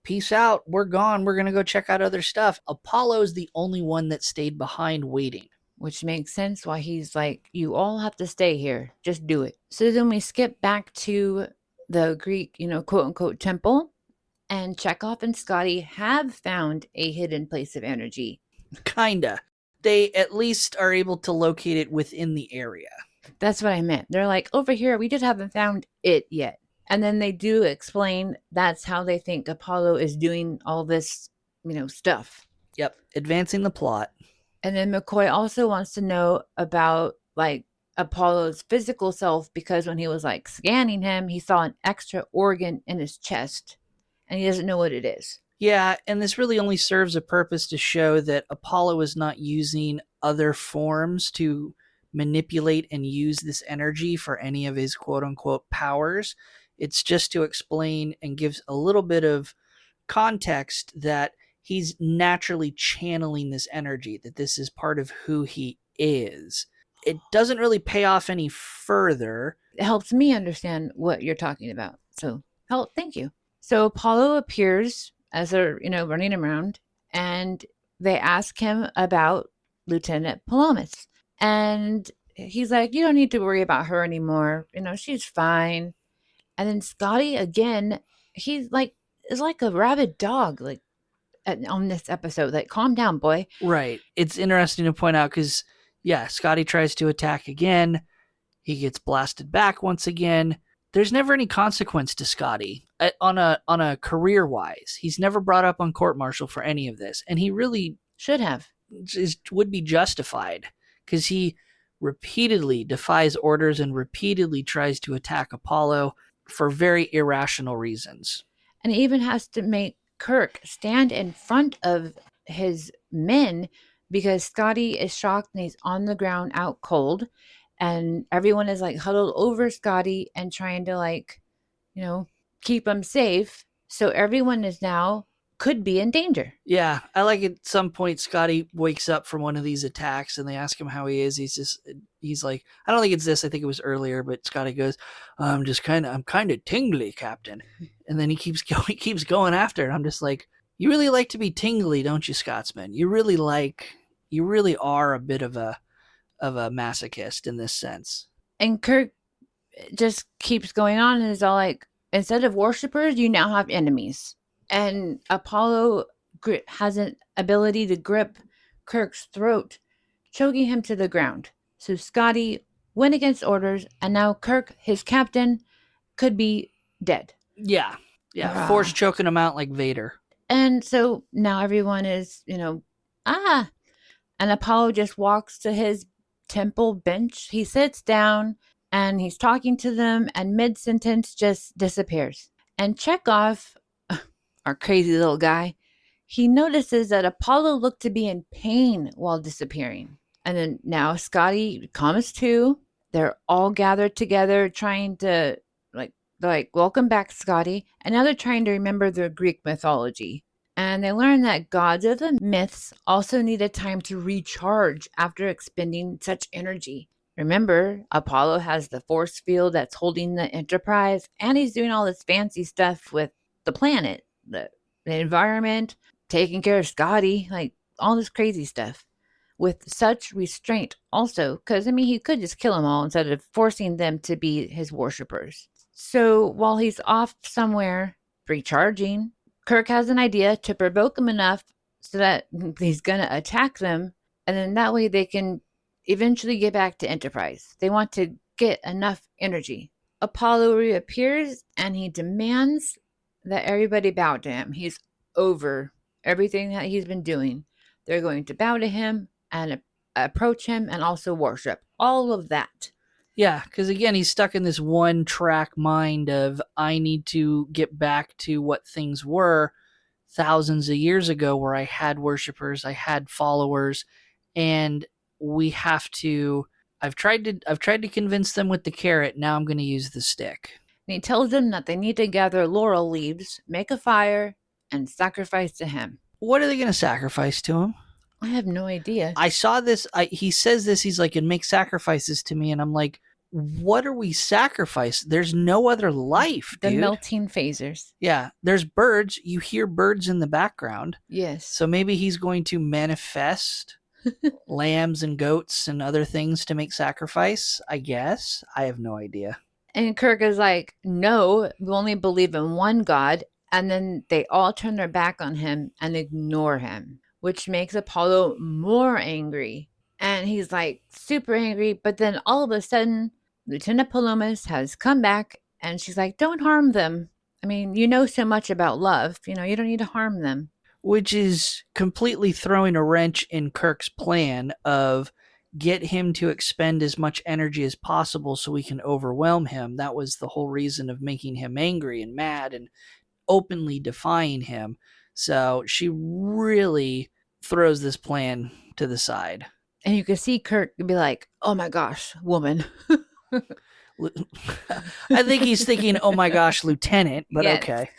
peace out, we're gone, we're gonna go check out other stuff. Apollo's the only one that stayed behind waiting, which makes sense why he's like, you all have to stay here, just do it. So then we skip back to the Greek, quote unquote temple, and Chekhov and Scotty have found a hidden place of energy. Kinda. They at least are able to locate it within the area. That's what I meant. They're like, over here, we just haven't found it yet. And then they do explain that's how they think Apollo is doing all this, stuff. Yep, advancing the plot. And then McCoy also wants to know about, like, Apollo's physical self, because when he was, like, scanning him, he saw an extra organ in his chest, and he doesn't know what it is. Yeah, and this really only serves a purpose to show that Apollo is not using other forms to manipulate and use this energy for any of his quote-unquote powers. It's just to explain and gives a little bit of context that he's naturally channeling this energy, that this is part of who he is. It doesn't really pay off any further. It helps me understand what you're talking about. So, thank you. So Apollo appears as they're, running around, and they ask him about Lieutenant Palamas. And he's like, you don't need to worry about her anymore. She's fine. And then Scotty, again, he's like, is like a rabid dog, like, on this episode. Like, calm down, boy. Right. It's interesting to point out because, yeah, Scotty tries to attack again. He gets blasted back once again. There's never any consequence to Scotty on a career-wise. He's never brought up on court-martial for any of this. And he really should have. Would be justified because he repeatedly defies orders and repeatedly tries to attack Apollo for very irrational reasons. And he even has to make Kirk stand in front of his men because Scotty is shocked and he's on the ground out cold. And everyone is like huddled over Scotty and trying to, like, keep him safe. So everyone is now could be in danger. Yeah, I like at some point Scotty wakes up from one of these attacks and they ask him how he is. He's like, I don't think it's this. I think it was earlier, but Scotty goes, I'm kind of tingly, Captain. And then he keeps going after it. I'm just like, you really like to be tingly, don't you, Scotsman? You really are a bit of a masochist in this sense. And Kirk just keeps going on and is all like, instead of worshipers, you now have enemies. And Apollo has an ability to grip Kirk's throat, choking him to the ground. So Scotty went against orders, and now Kirk, his captain, could be dead. Yeah. Force choking him out like Vader. And so now everyone is, and Apollo just walks to his temple bench. He sits down and he's talking to them, and mid-sentence just disappears. And Chekhov, our crazy little guy, he notices that Apollo looked to be in pain while disappearing. And then now Scotty comes to. They're all gathered together trying to, like, welcome back, Scotty. And now they're trying to remember their Greek mythology. And they learn that gods of the myths also need a time to recharge after expending such energy. Remember, Apollo has the force field that's holding the Enterprise, and he's doing all this fancy stuff with the planet, the environment, taking care of Scotty, like all this crazy stuff. With such restraint also, because, he could just kill them all instead of forcing them to be his worshippers. So while he's off somewhere recharging, Kirk has an idea to provoke him enough so that he's going to attack them And then that way they can eventually get back to Enterprise. They want to get enough energy. Apollo reappears and he demands that everybody bow to him. He's over everything that he's been doing. They're going to bow to him and approach him and also worship. All of that. Yeah, because again, he's stuck in this one track mind of I need to get back to what things were thousands of years ago, where I had worshipers, I had followers, and we have to. I've tried to convince them with the carrot. Now I'm going to use the stick. And he tells them that they need to gather laurel leaves, make a fire, and sacrifice to him. What are they going to sacrifice to him? I have no idea. I saw this. He says this. He's like, and make sacrifices to me, and I'm like, what are we sacrificing? There's no other life, The dude. melting phasers. Yeah, there's birds. You hear birds in the background. Yes. So maybe he's going to manifest lambs and goats and other things to make sacrifice, I guess. I have no idea. And Kirk is like, no, we only believe in one God. And then they all turn their back on him and ignore him, which makes Apollo more angry. And he's like super angry. But then all of a sudden, Lieutenant Palamas has come back and she's like, don't harm them. I mean, you know so much about love. You don't need to harm them. Which is completely throwing a wrench in Kirk's plan of get him to expend as much energy as possible so we can overwhelm him. That was the whole reason of making him angry and mad and openly defying him. So she really throws this plan to the side. And you can see Kirk be like, oh my gosh, woman. I think he's thinking, oh my gosh, Lieutenant, but Yes. okay.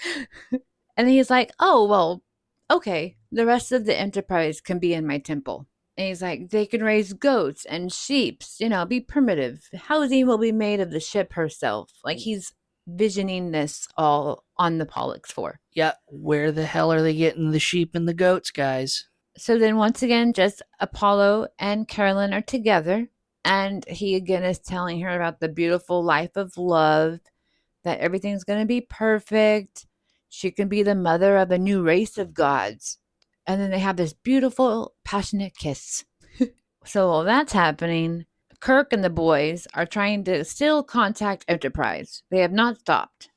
And he's like, oh, well, okay. The rest of the Enterprise can be in my temple. And he's like, they can raise goats and sheep, be primitive. Housing will be made of the ship herself. Like he's visioning this all on the Pollux 4. Yeah, where the hell are they getting the sheep and the goats, guys? So then once again, just Apollo and Carolyn are together. And he again is telling her about the beautiful life of love, that everything's going to be perfect. She can be the mother of a new race of gods. And then they have this beautiful, passionate kiss. So while that's happening, Kirk and the boys are trying to still contact Enterprise. They have not stopped.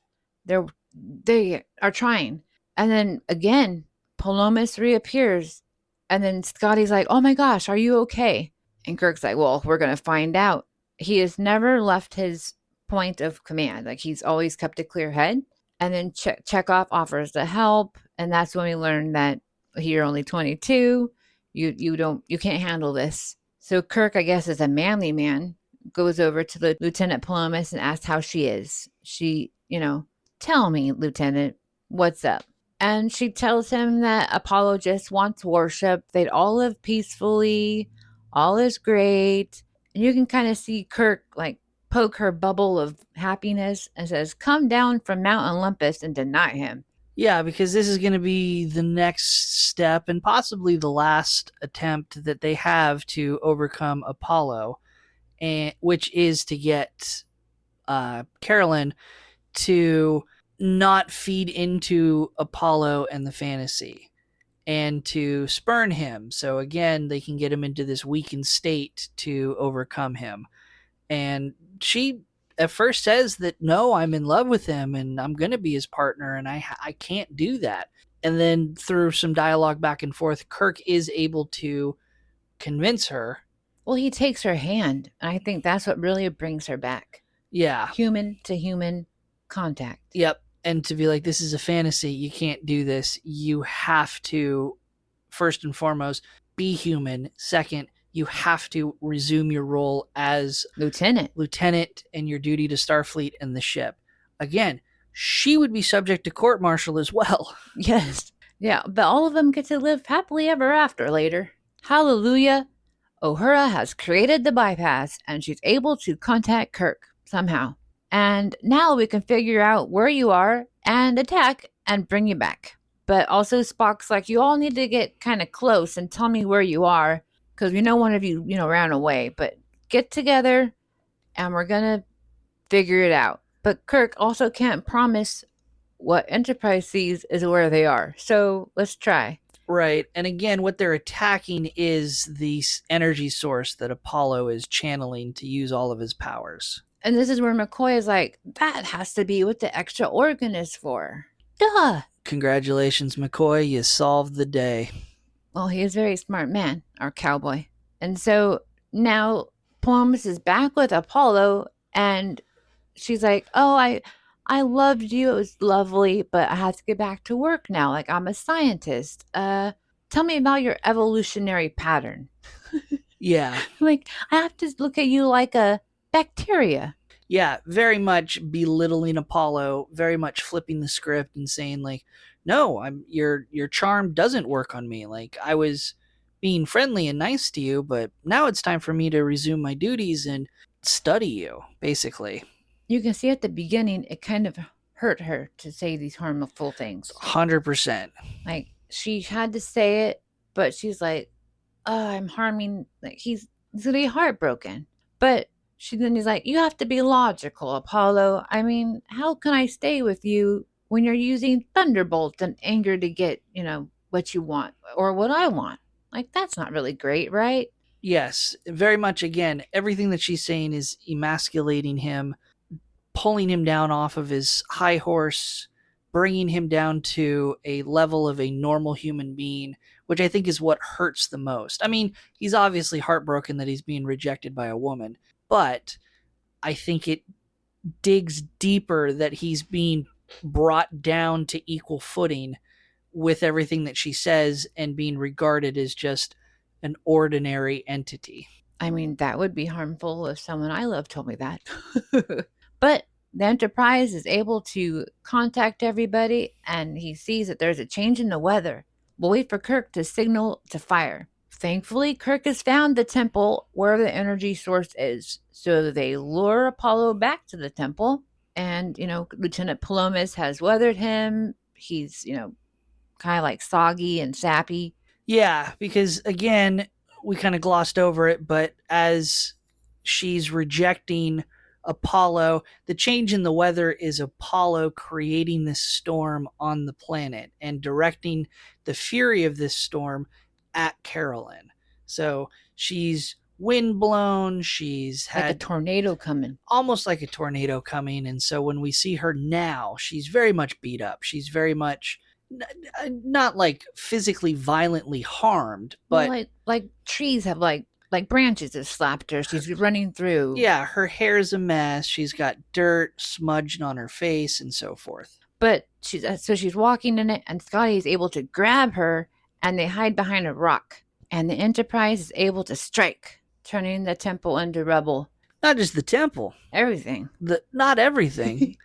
They are trying. And then again, Palamas reappears. And then Scotty's like, oh my gosh, are you okay? And Kirk's like, well, we're going to find out. He has never left his point of command. Like he's always kept a clear head. And then Chekhov offers to help. And that's when we learn that you're only 22. You can't handle this. So Kirk, I guess, is a manly man, goes over to the Lieutenant Palamas and asks how she is. She, tell me, Lieutenant, what's up? And she tells him that Apollo just wants worship. They'd all live peacefully. All is great. And you can kind of see Kirk like poke her bubble of happiness and says, come down from Mount Olympus and deny him. Yeah, because this is going to be the next step and possibly the last attempt that they have to overcome Apollo, and which is to get Carolyn to not feed into Apollo and the fantasy and to spurn him. So again, they can get him into this weakened state to overcome him. And she at first says that, no, I'm in love with him and I'm going to be his partner and I can't do that. And then through some dialogue back and forth, Kirk is able to convince her. Well, he takes her hand, and I think that's what really brings her back. Yeah. Human to human contact. Yep. And to be like, this is a fantasy. You can't do this. You have to, first and foremost, be human. Second, you have to resume your role as lieutenant and your duty to Starfleet and the ship. Again, she would be subject to court-martial as well. Yes. Yeah, but all of them get to live happily ever after later. Hallelujah. Uhura has created the bypass, and she's able to contact Kirk somehow. And now we can figure out where you are and attack and bring you back. But also Spock's like, you all need to get kind of close and tell me where you are, because we know one of you, ran away. But get together, and we're going to figure it out. But Kirk also can't promise what Enterprise sees is where they are. So let's try. Right. And again, what they're attacking is the energy source that Apollo is channeling to use all of his powers. And this is where McCoy is like, that has to be what the extra organ is for. Duh. Congratulations, McCoy. You solved the day. Well, he is a very smart man, our cowboy. And so now Palamas is back with Apollo, and she's like, oh, I loved you. It was lovely, but I have to get back to work now. Like, I'm a scientist. Tell me about your evolutionary pattern. Yeah. Like, I have to look at you like a bacteria. Yeah, very much belittling Apollo, very much flipping the script and saying like, "No, your charm doesn't work on me. Like I was being friendly and nice to you, but now it's time for me to resume my duties and study you, basically." You can see at the beginning, it kind of hurt her to say these harmful things. 100%. Like, she had to say it, but she's like, oh, I'm harming. Like, he's going to be heartbroken. But then he's like, you have to be logical, Apollo. I mean, how can I stay with you when you're using thunderbolt and anger to get, what you want or what I want? Like, that's not really great, right? Yes, very much. Again, everything that she's saying is emasculating him, pulling him down off of his high horse, bringing him down to a level of a normal human being, which I think is what hurts the most. I mean, he's obviously heartbroken that he's being rejected by a woman, but I think it digs deeper that he's being brought down to equal footing with everything that she says and being regarded as just an ordinary entity. I mean, that would be harmful if someone I love told me that. But the Enterprise is able to contact everybody, and he sees that there's a change in the weather. We'll wait for Kirk to signal to fire. Thankfully, Kirk has found the temple where the energy source is. So they lure Apollo back to the temple, and, Lieutenant Palomas has weathered him. He's, kind of like soggy and sappy. Yeah, because again, we kind of glossed over it, but as she's rejecting Apollo, the change in the weather is Apollo creating this storm on the planet and directing the fury of this storm at Carolyn. So she's windblown, she's had like a tornado coming. Almost like a tornado coming. And so when we see her now, she's very much beat up. She's very much not like physically violently harmed, but like trees have like branches have slapped her. She's running through. Yeah, her hair's a mess. She's got dirt smudged on her face and so forth. But she's walking in it, and Scotty is able to grab her, and they hide behind a rock. And the Enterprise is able to strike, turning the temple into rubble. Not just the temple. Everything. Not everything.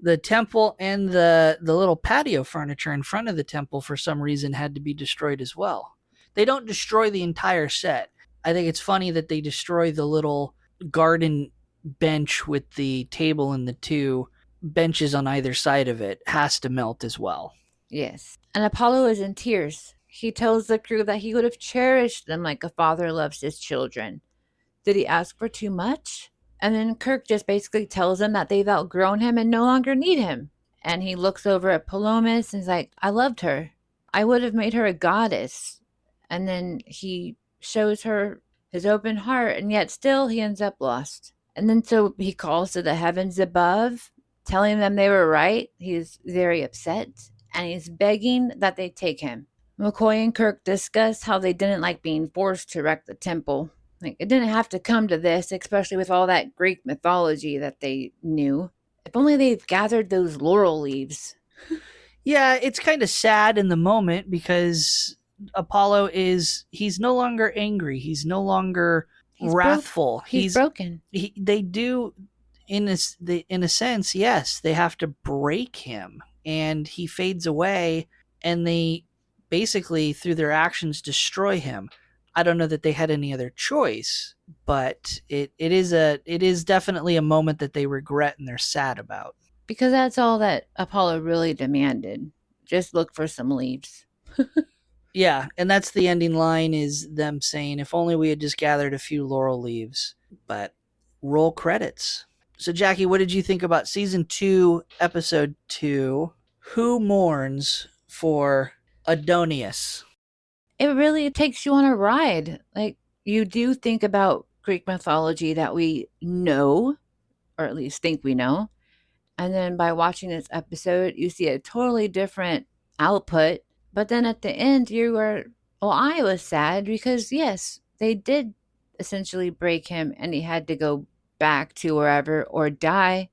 The temple and the little patio furniture in front of the temple for some reason had to be destroyed as well. They don't destroy the entire set. I think it's funny that they destroy the little garden bench with the table and the two benches on either side of it. Has to melt as well. Yes. And Apollo is in tears. He tells the crew that he would have cherished them like a father loves his children. Did he ask for too much? And then Kirk just basically tells him that they've outgrown him and no longer need him. And he looks over at Palamas and is like, I loved her. I would have made her a goddess. And then he shows her his open heart, and yet still he ends up lost. And then so he calls to the heavens above, telling them they were right. He's very upset, and he's begging that they take him. McCoy and Kirk discuss how they didn't like being forced to wreck the temple. Like, it didn't have to come to this, especially with all that Greek mythology that they knew. If only they'd gathered those laurel leaves. Yeah, it's kind of sad in the moment because Apollo he's no longer angry. He's no longer wrathful. He's broken. They do, in a sense, yes, they have to break him, and he fades away, and they basically, through their actions, destroy him. I don't know that they had any other choice, but it is definitely a moment that they regret and they're sad about. Because that's all that Apollo really demanded. Just look for some leaves. Yeah, and that's the ending line, is them saying, if only we had just gathered a few laurel leaves. But roll credits. So, Jackie, what did you think about Season 2, Episode 2, Who Mourns, for Adonais? it really takes you on a ride. Like, you do think about Greek mythology that we know, or at least think we know. And then by watching this episode, you see a totally different output. But then at the end, you were, well, I was sad because, yes, they did essentially break him and he had to go back to wherever or die.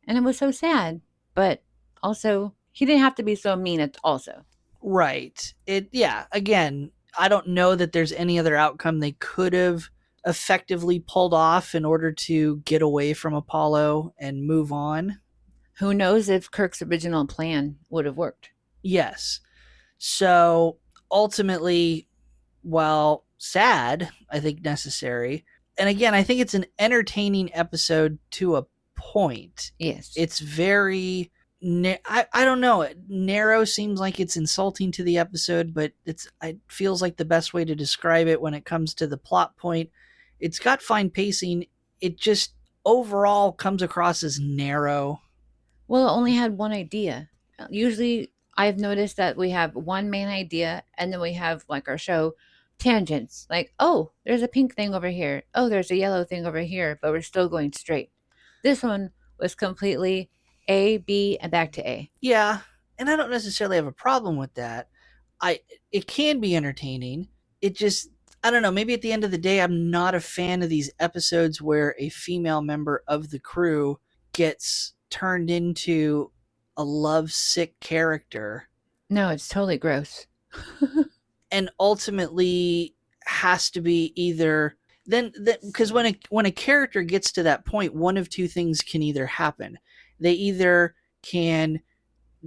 And it was so sad. But also, he didn't have to be so mean also. Right. Yeah, again, I don't know that there's any other outcome they could have effectively pulled off in order to get away from Apollo and move on. Who knows if Kirk's original plan would have worked? Yes. So ultimately, while sad, I think necessary. And again, I think it's an entertaining episode to a point. Yes. It's very I don't know. Narrow seems like it's insulting to the episode, but it feels like the best way to describe it when it comes to the plot point. It's got fine pacing. It just overall comes across as narrow. Well, it only had one idea. Usually, I've noticed that we have one main idea, and then we have, like our show, tangents. Like, oh, there's a pink thing over here. Oh, there's a yellow thing over here, but we're still going straight. This one was completely A, B, and back to A. Yeah, and I don't necessarily have a problem with that. It can be entertaining. It just, I don't know, maybe at the end of the day I'm not a fan of these episodes where a female member of the crew gets turned into a lovesick character. No, it's totally gross. And ultimately has to be either then because when a character gets to that point, one of two things can either happen. They either can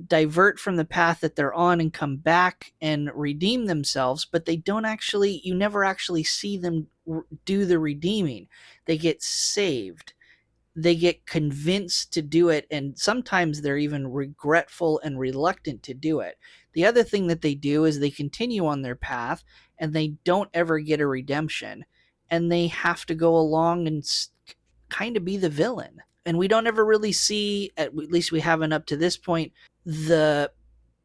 divert from the path that they're on and come back and redeem themselves, but you never actually see them do the redeeming. They get saved. They get convinced to do it, and sometimes they're even regretful and reluctant to do it. The other thing that they do is they continue on their path and they don't ever get a redemption, and they have to go along and kind of be the villain. And we don't ever really see, at least we haven't up to this point, the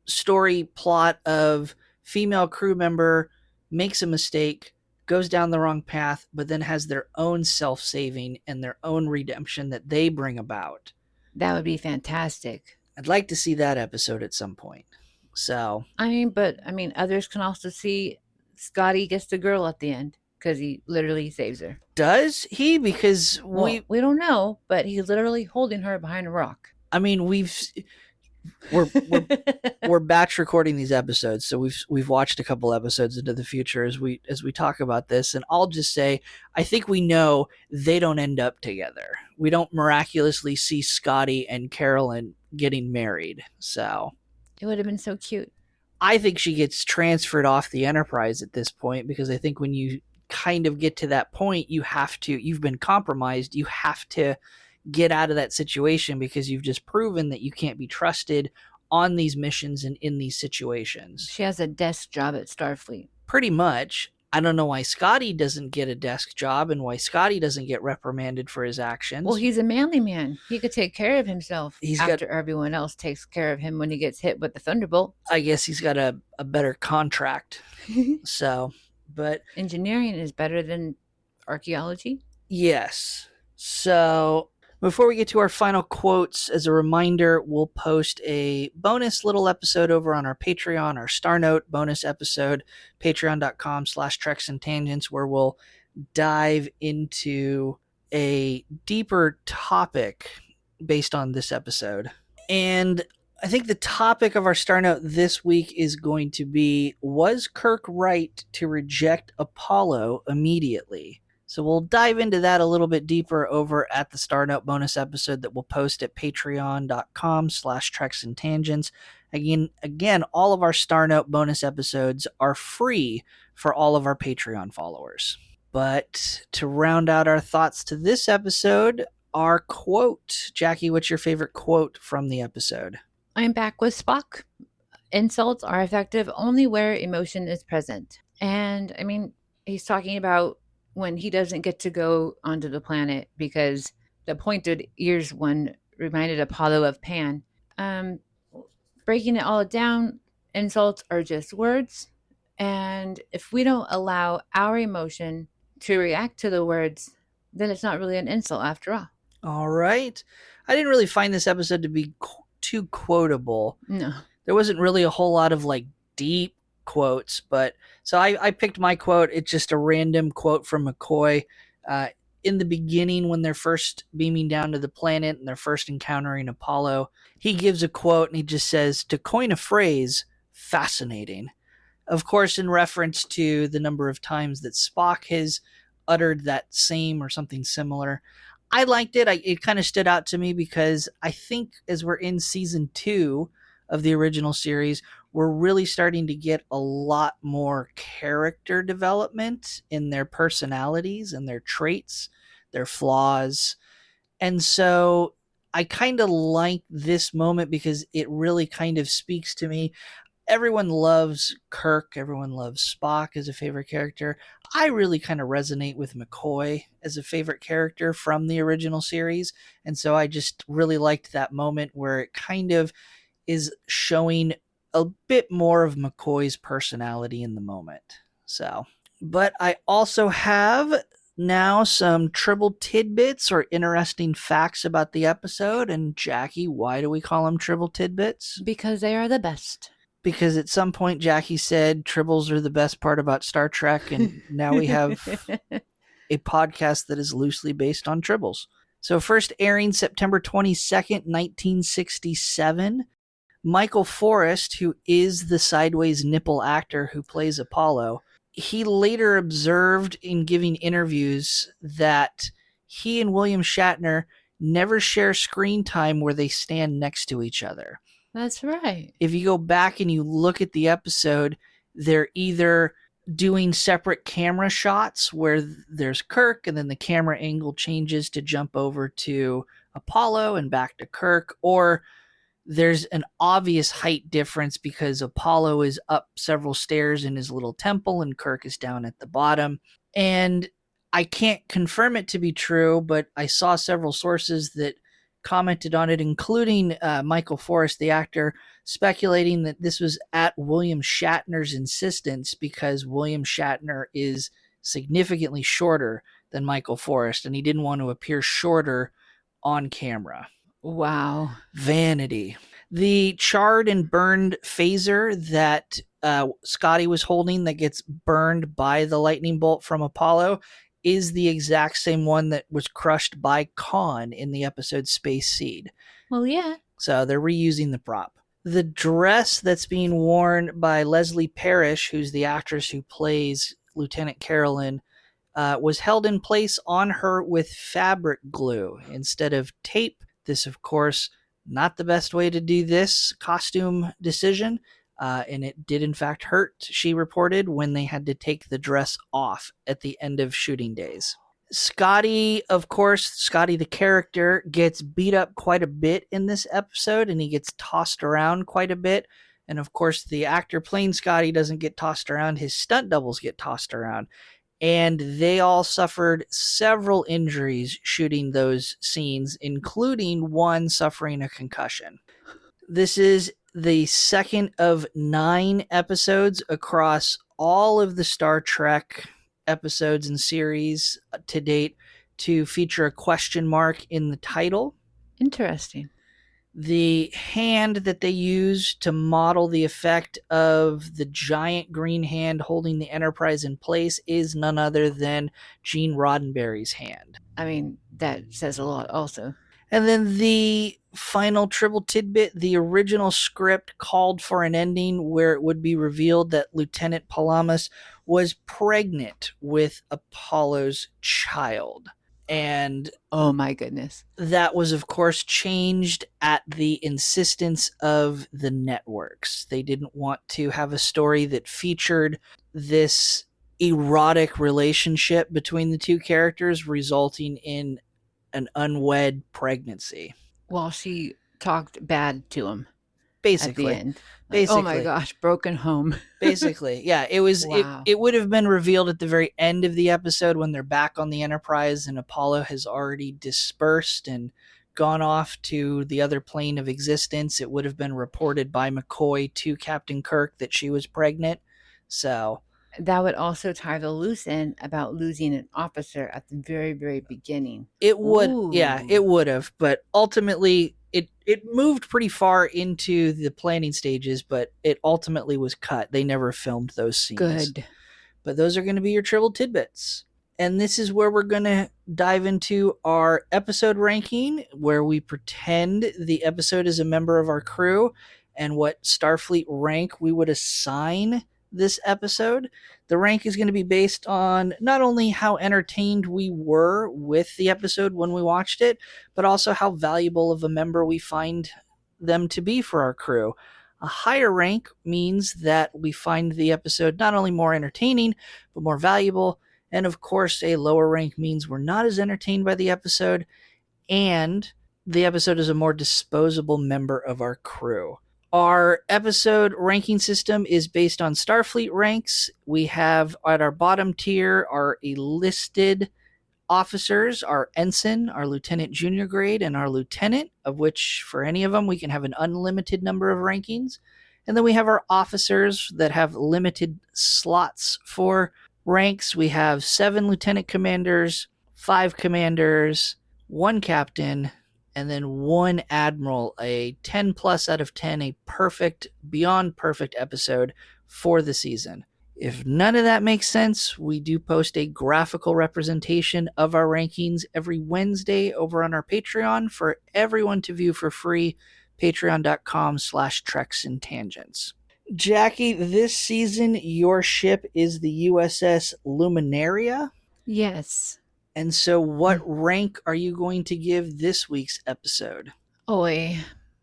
story plot of female crew member makes a mistake, goes down the wrong path, but then has their own self-saving and their own redemption that they bring about. That would be fantastic. I'd like to see that episode at some point. So, But others can also see Scotty gets the girl at the end because he literally saves her. does he? Because we don't know, but he's literally holding her behind a rock. I mean, we're batch recording these episodes, so we've watched a couple episodes into the future as we talk about this, and I'll just say I think we know they don't end up together. We don't miraculously see Scotty and Carolyn getting married. So it would have been so cute. I think she gets transferred off the Enterprise at this point, because I think when you kind of get to that point, you've been compromised. You have to get out of that situation because you've just proven that you can't be trusted on these missions and in these situations. She has a desk job at Starfleet. Pretty much. I don't know why Scotty doesn't get a desk job and why Scotty doesn't get reprimanded for his actions. Well, he's a manly man. He could take care of himself everyone else takes care of him when he gets hit with the thunderbolt. I guess he's got a better contract. So, but engineering is better than archaeology. Yes. So before we get to our final quotes, as a reminder, we'll post a bonus little episode over on our Patreon, our Star Note bonus episode, patreon.com/Treks and Tangents, where we'll dive into a deeper topic based on this episode. And I think the topic of our Star Note this week is going to be, was Kirk right to reject Apollo immediately? So we'll dive into that a little bit deeper over at the Star Note bonus episode that we'll post at patreon.com/Treks and Tangents. Again, all of our Star Note bonus episodes are free for all of our Patreon followers. But to round out our thoughts to this episode, our quote. Jaci, what's your favorite quote from the episode? I'm back with Spock. Insults are effective only where emotion is present. And he's talking about when he doesn't get to go onto the planet because the pointed ears one reminded Apollo of Pan. Breaking it all down, insults are just words, And if we don't allow our emotion to react to the words, then it's not really an insult after all. All right. I didn't really find this episode to be too quotable. No. There wasn't really a whole lot of like deep quotes, but so I picked my quote. It's just a random quote from McCoy. In the beginning, when they're first beaming down to the planet and they're first encountering Apollo, he gives a quote and he just says, to coin a phrase, fascinating. Of course, in reference to the number of times that Spock has uttered that same or something similar. I liked it. It kind of stood out to me because I think as we're in season 2 of the original series, we're really starting to get a lot more character development in their personalities and their traits, their flaws. And so I kind of like this moment because it really kind of speaks to me. Everyone loves Kirk. Everyone loves Spock as a favorite character. I really kind of resonate with McCoy as a favorite character from the original series. And so I just really liked that moment where it kind of is showing a bit more of McCoy's personality in the moment. So, but I also have now some Tribble tidbits or interesting facts about the episode. And Jackie, why do we call them Tribble tidbits? Because they are the best. Because at some point Jackie said Tribbles are the best part about Star Trek, and now we have a podcast that is loosely based on Tribbles. So first airing September 22nd, 1967. Michael Forrest, who is the sideways nipple actor who plays Apollo, he later observed in giving interviews that he and William Shatner never share screen time where they stand next to each other. That's right. If you go back and you look at the episode, they're either doing separate camera shots where there's Kirk and then the camera angle changes to jump over to Apollo and back to Kirk, or there's an obvious height difference because Apollo is up several stairs in his little temple and Kirk is down at the bottom. And I can't confirm it to be true, but I saw several sources that commented on it, including Michael Forrest, the actor, speculating that this was at William Shatner's insistence because William Shatner is significantly shorter than Michael Forrest, and he didn't want to appear shorter on camera. Wow. Vanity. The charred and burned phaser that Scotty was holding that gets burned by the lightning bolt from Apollo is the exact same one that was crushed by Khan in the episode Space Seed. Well, yeah. So they're reusing the prop. The dress that's being worn by Leslie Parrish, who's the actress who plays Lieutenant Carolyn, was held in place on her with fabric glue instead of tape. This, of course, not the best way to do this costume decision. And it did, in fact, hurt, she reported, when they had to take the dress off at the end of shooting days. Scotty, of course, Scotty the character, gets beat up quite a bit in this episode, and he gets tossed around quite a bit. And, of course, the actor playing Scotty doesn't get tossed around. His stunt doubles get tossed around. And they all suffered several injuries shooting those scenes, including one suffering a concussion. This is the second of 9 episodes across all of the Star Trek episodes and series to date to feature a question mark in the title. Interesting. The hand that they use to model the effect of the giant green hand holding the Enterprise in place is none other than Gene Roddenberry's hand. I mean, that says a lot also. And then the final Tribble tidbit, the original script called for an ending where it would be revealed that Lieutenant Palamas was pregnant with Apollo's child. And oh my goodness, that was, of course, changed at the insistence of the networks. They didn't want to have a story that featured this erotic relationship between the two characters, resulting in an unwed pregnancy. Well, she talked bad to him. Basically. At the end. Like, basically. Oh my gosh, broken home. Basically. Yeah, it was wow. it would have been revealed at the very end of the episode when they're back on the Enterprise and Apollo has already dispersed and gone off to the other plane of existence. It would have been reported by McCoy to Captain Kirk that she was pregnant. So That would also tie the loose end about losing an officer at the very, very beginning. it would, Ooh. it would have, but ultimately it moved pretty far into the planning stages, but it ultimately was cut. They never filmed those scenes. Good. But those are going to be your Tribble Tidbits. And this is where we're going to dive into our episode ranking, where we pretend the episode is a member of our crew and what Starfleet rank we would assign this episode. The rank is going to be based on not only how entertained we were with the episode when we watched it, but also how valuable of a member we find them to be for our crew. A higher rank means that we find the episode not only more entertaining, but more valuable. And of course, a lower rank means we're not as entertained by the episode, and the episode is a more disposable member of our crew. Our episode ranking system is based on Starfleet ranks. We have at our bottom tier our enlisted officers, our ensign, our lieutenant junior grade, and our lieutenant, of which for any of them we can have an unlimited number of rankings. And then we have our officers that have limited slots for ranks. We have 7 lieutenant commanders, 5 commanders, 1 captain, and then 1 admiral, a 10 plus out of 10, a perfect, beyond perfect episode for the season. If none of that makes sense, we do post a graphical representation of our rankings every Wednesday over on our Patreon for everyone to view for free, patreon.com/treks and tangents. Jaci, this season your ship is the USS Luminaria. Yes. And so what rank are you going to give this week's episode? Oi.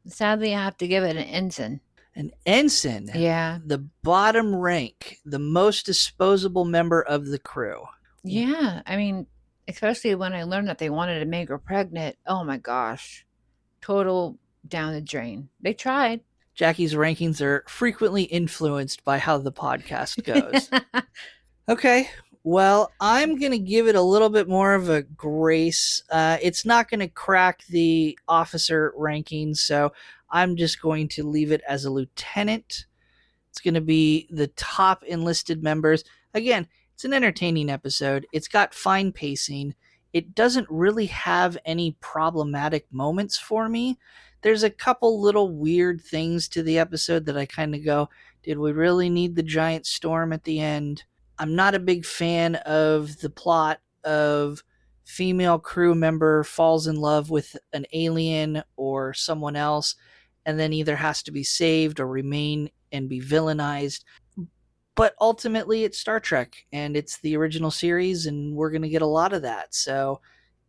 Sadly, I have to give it an ensign. An ensign? Yeah. The bottom rank, the most disposable member of the crew. Yeah. I mean, especially when I learned that they wanted to make her pregnant. Oh my gosh. Total down the drain. They tried. Jaci's rankings are frequently influenced by how the podcast goes. Okay. Well, I'm going to give it a little bit more of a grace. It's not going to crack the officer rankings, so I'm just going to leave it as a lieutenant. It's going to be the top enlisted members. Again, it's an entertaining episode. It's got fine pacing. It doesn't really have any problematic moments for me. There's a couple little weird things to the episode that I kind of go, did we really need the giant storm at the end? I'm not a big fan of the plot of female crew member falls in love with an alien or someone else and then either has to be saved or remain and be villainized. But ultimately it's Star Trek and it's the original series and we're going to get a lot of that. So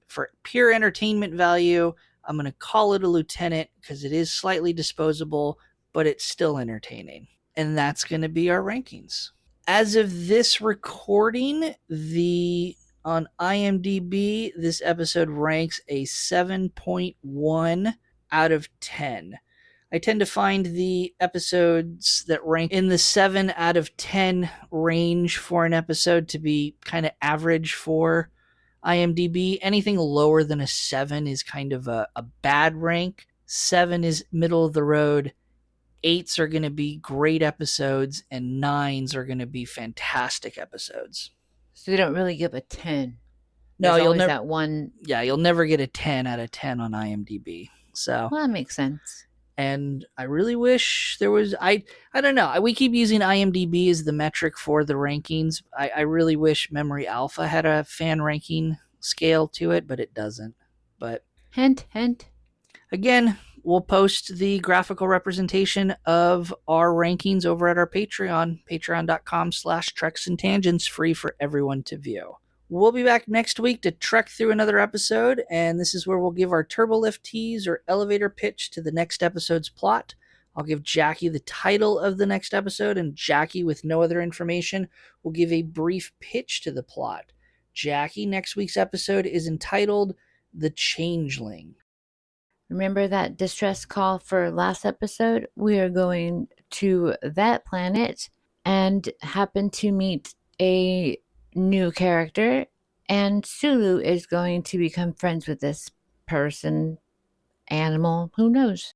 for pure entertainment value, I'm going to call it a lieutenant because it is slightly disposable, but it's still entertaining. And that's going to be our rankings. As of this recording, on IMDb, this episode ranks a 7.1 out of 10. I tend to find the episodes that rank in the 7 out of 10 range for an episode to be kind of average for IMDb. Anything lower than a 7 is kind of a bad rank. 7 is middle of the road. 8s are going to be great episodes, and 9s are going to be fantastic episodes. So they don't really give a 10. No, There's you'll always never. that one. Yeah, you'll never get a 10 out of 10 on IMDb. So, Well, that makes sense. and I really wish there was. I don't know. We keep using IMDb as the metric for the rankings. I really wish Memory Alpha had a fan ranking scale to it, but it doesn't. But Hint, hint. again, we'll post the graphical representation of our rankings over at our Patreon, patreon.com/treks and tangents, free for everyone to view. We'll be back next week to trek through another episode, and this is where we'll give our turbolift tease or elevator pitch to the next episode's plot. I'll give Jaci the title of the next episode, and Jaci, with no other information, will give a brief pitch to the plot. Jaci, next week's episode is entitled The Changeling. Remember that distress call for last episode? We are going to that planet and happen to meet a new character, and Sulu is going to become friends with this person, animal, who knows?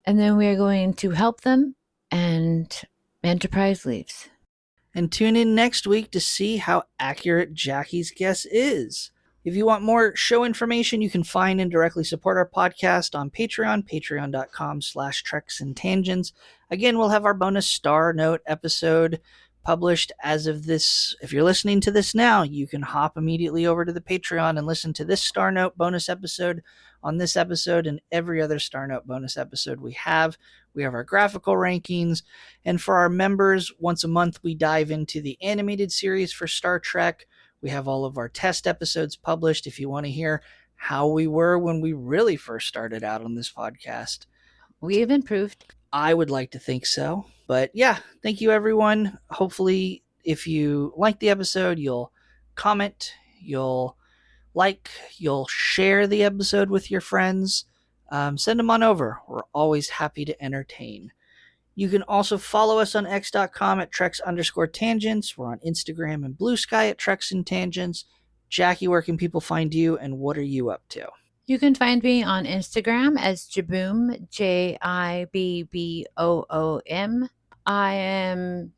And then we are going to help them, and Enterprise leaves. And tune in next week to see how accurate Jaci's guess is. If you want more show information, you can find and directly support our podcast on Patreon, patreon.com/treks and tangents. Again, we'll have our bonus Star Note episode published as of this. If you're listening to this now, you can hop immediately over to the Patreon and listen to this Star Note bonus episode on this episode and every other Star Note bonus episode we have. We have our graphical rankings. And for our members, once a month, we dive into the animated series for Star Trek. We have all of our test episodes published if you want to hear how we were when we really first started out on this podcast. We've improved. I would like to think so. But yeah, thank you, everyone. Hopefully, if you like the episode, you'll comment, you'll like, you'll share the episode with your friends. Send them on over. We're always happy to entertain. You can also follow us on x.com at Treks_tangents. We're on Instagram and Blue Sky at Treks and Tangents. Jaci, where can people find you and what are you up to? You can find me on Instagram as Jaboom, Jibboom. I am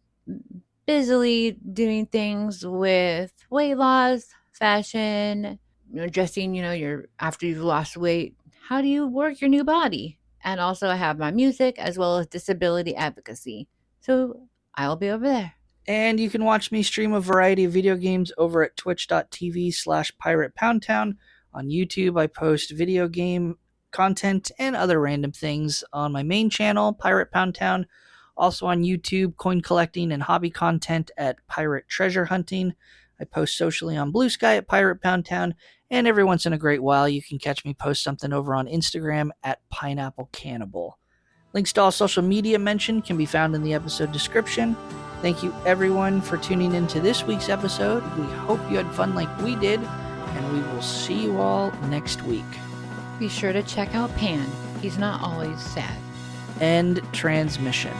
busily doing things with weight loss, fashion, dressing, after you've lost weight. How do you work your new body? And also I have my music as well as disability advocacy. So I'll be over there. And you can watch me stream a variety of video games over at twitch.tv/PiratePoundTown. On YouTube, I post video game content and other random things on my main channel, Pirate Pound Town. Also on YouTube, coin collecting and hobby content at Pirate Treasure Hunting. I post socially on Blue Sky at Pirate Pound Town. And every once in a great while, you can catch me post something over on Instagram at Pineapple Cannibal. Links to all social media mentioned can be found in the episode description. Thank you, everyone, for tuning into this week's episode. We hope you had fun like we did, and we will see you all next week. Be sure to check out Pan. He's not always sad. End transmission.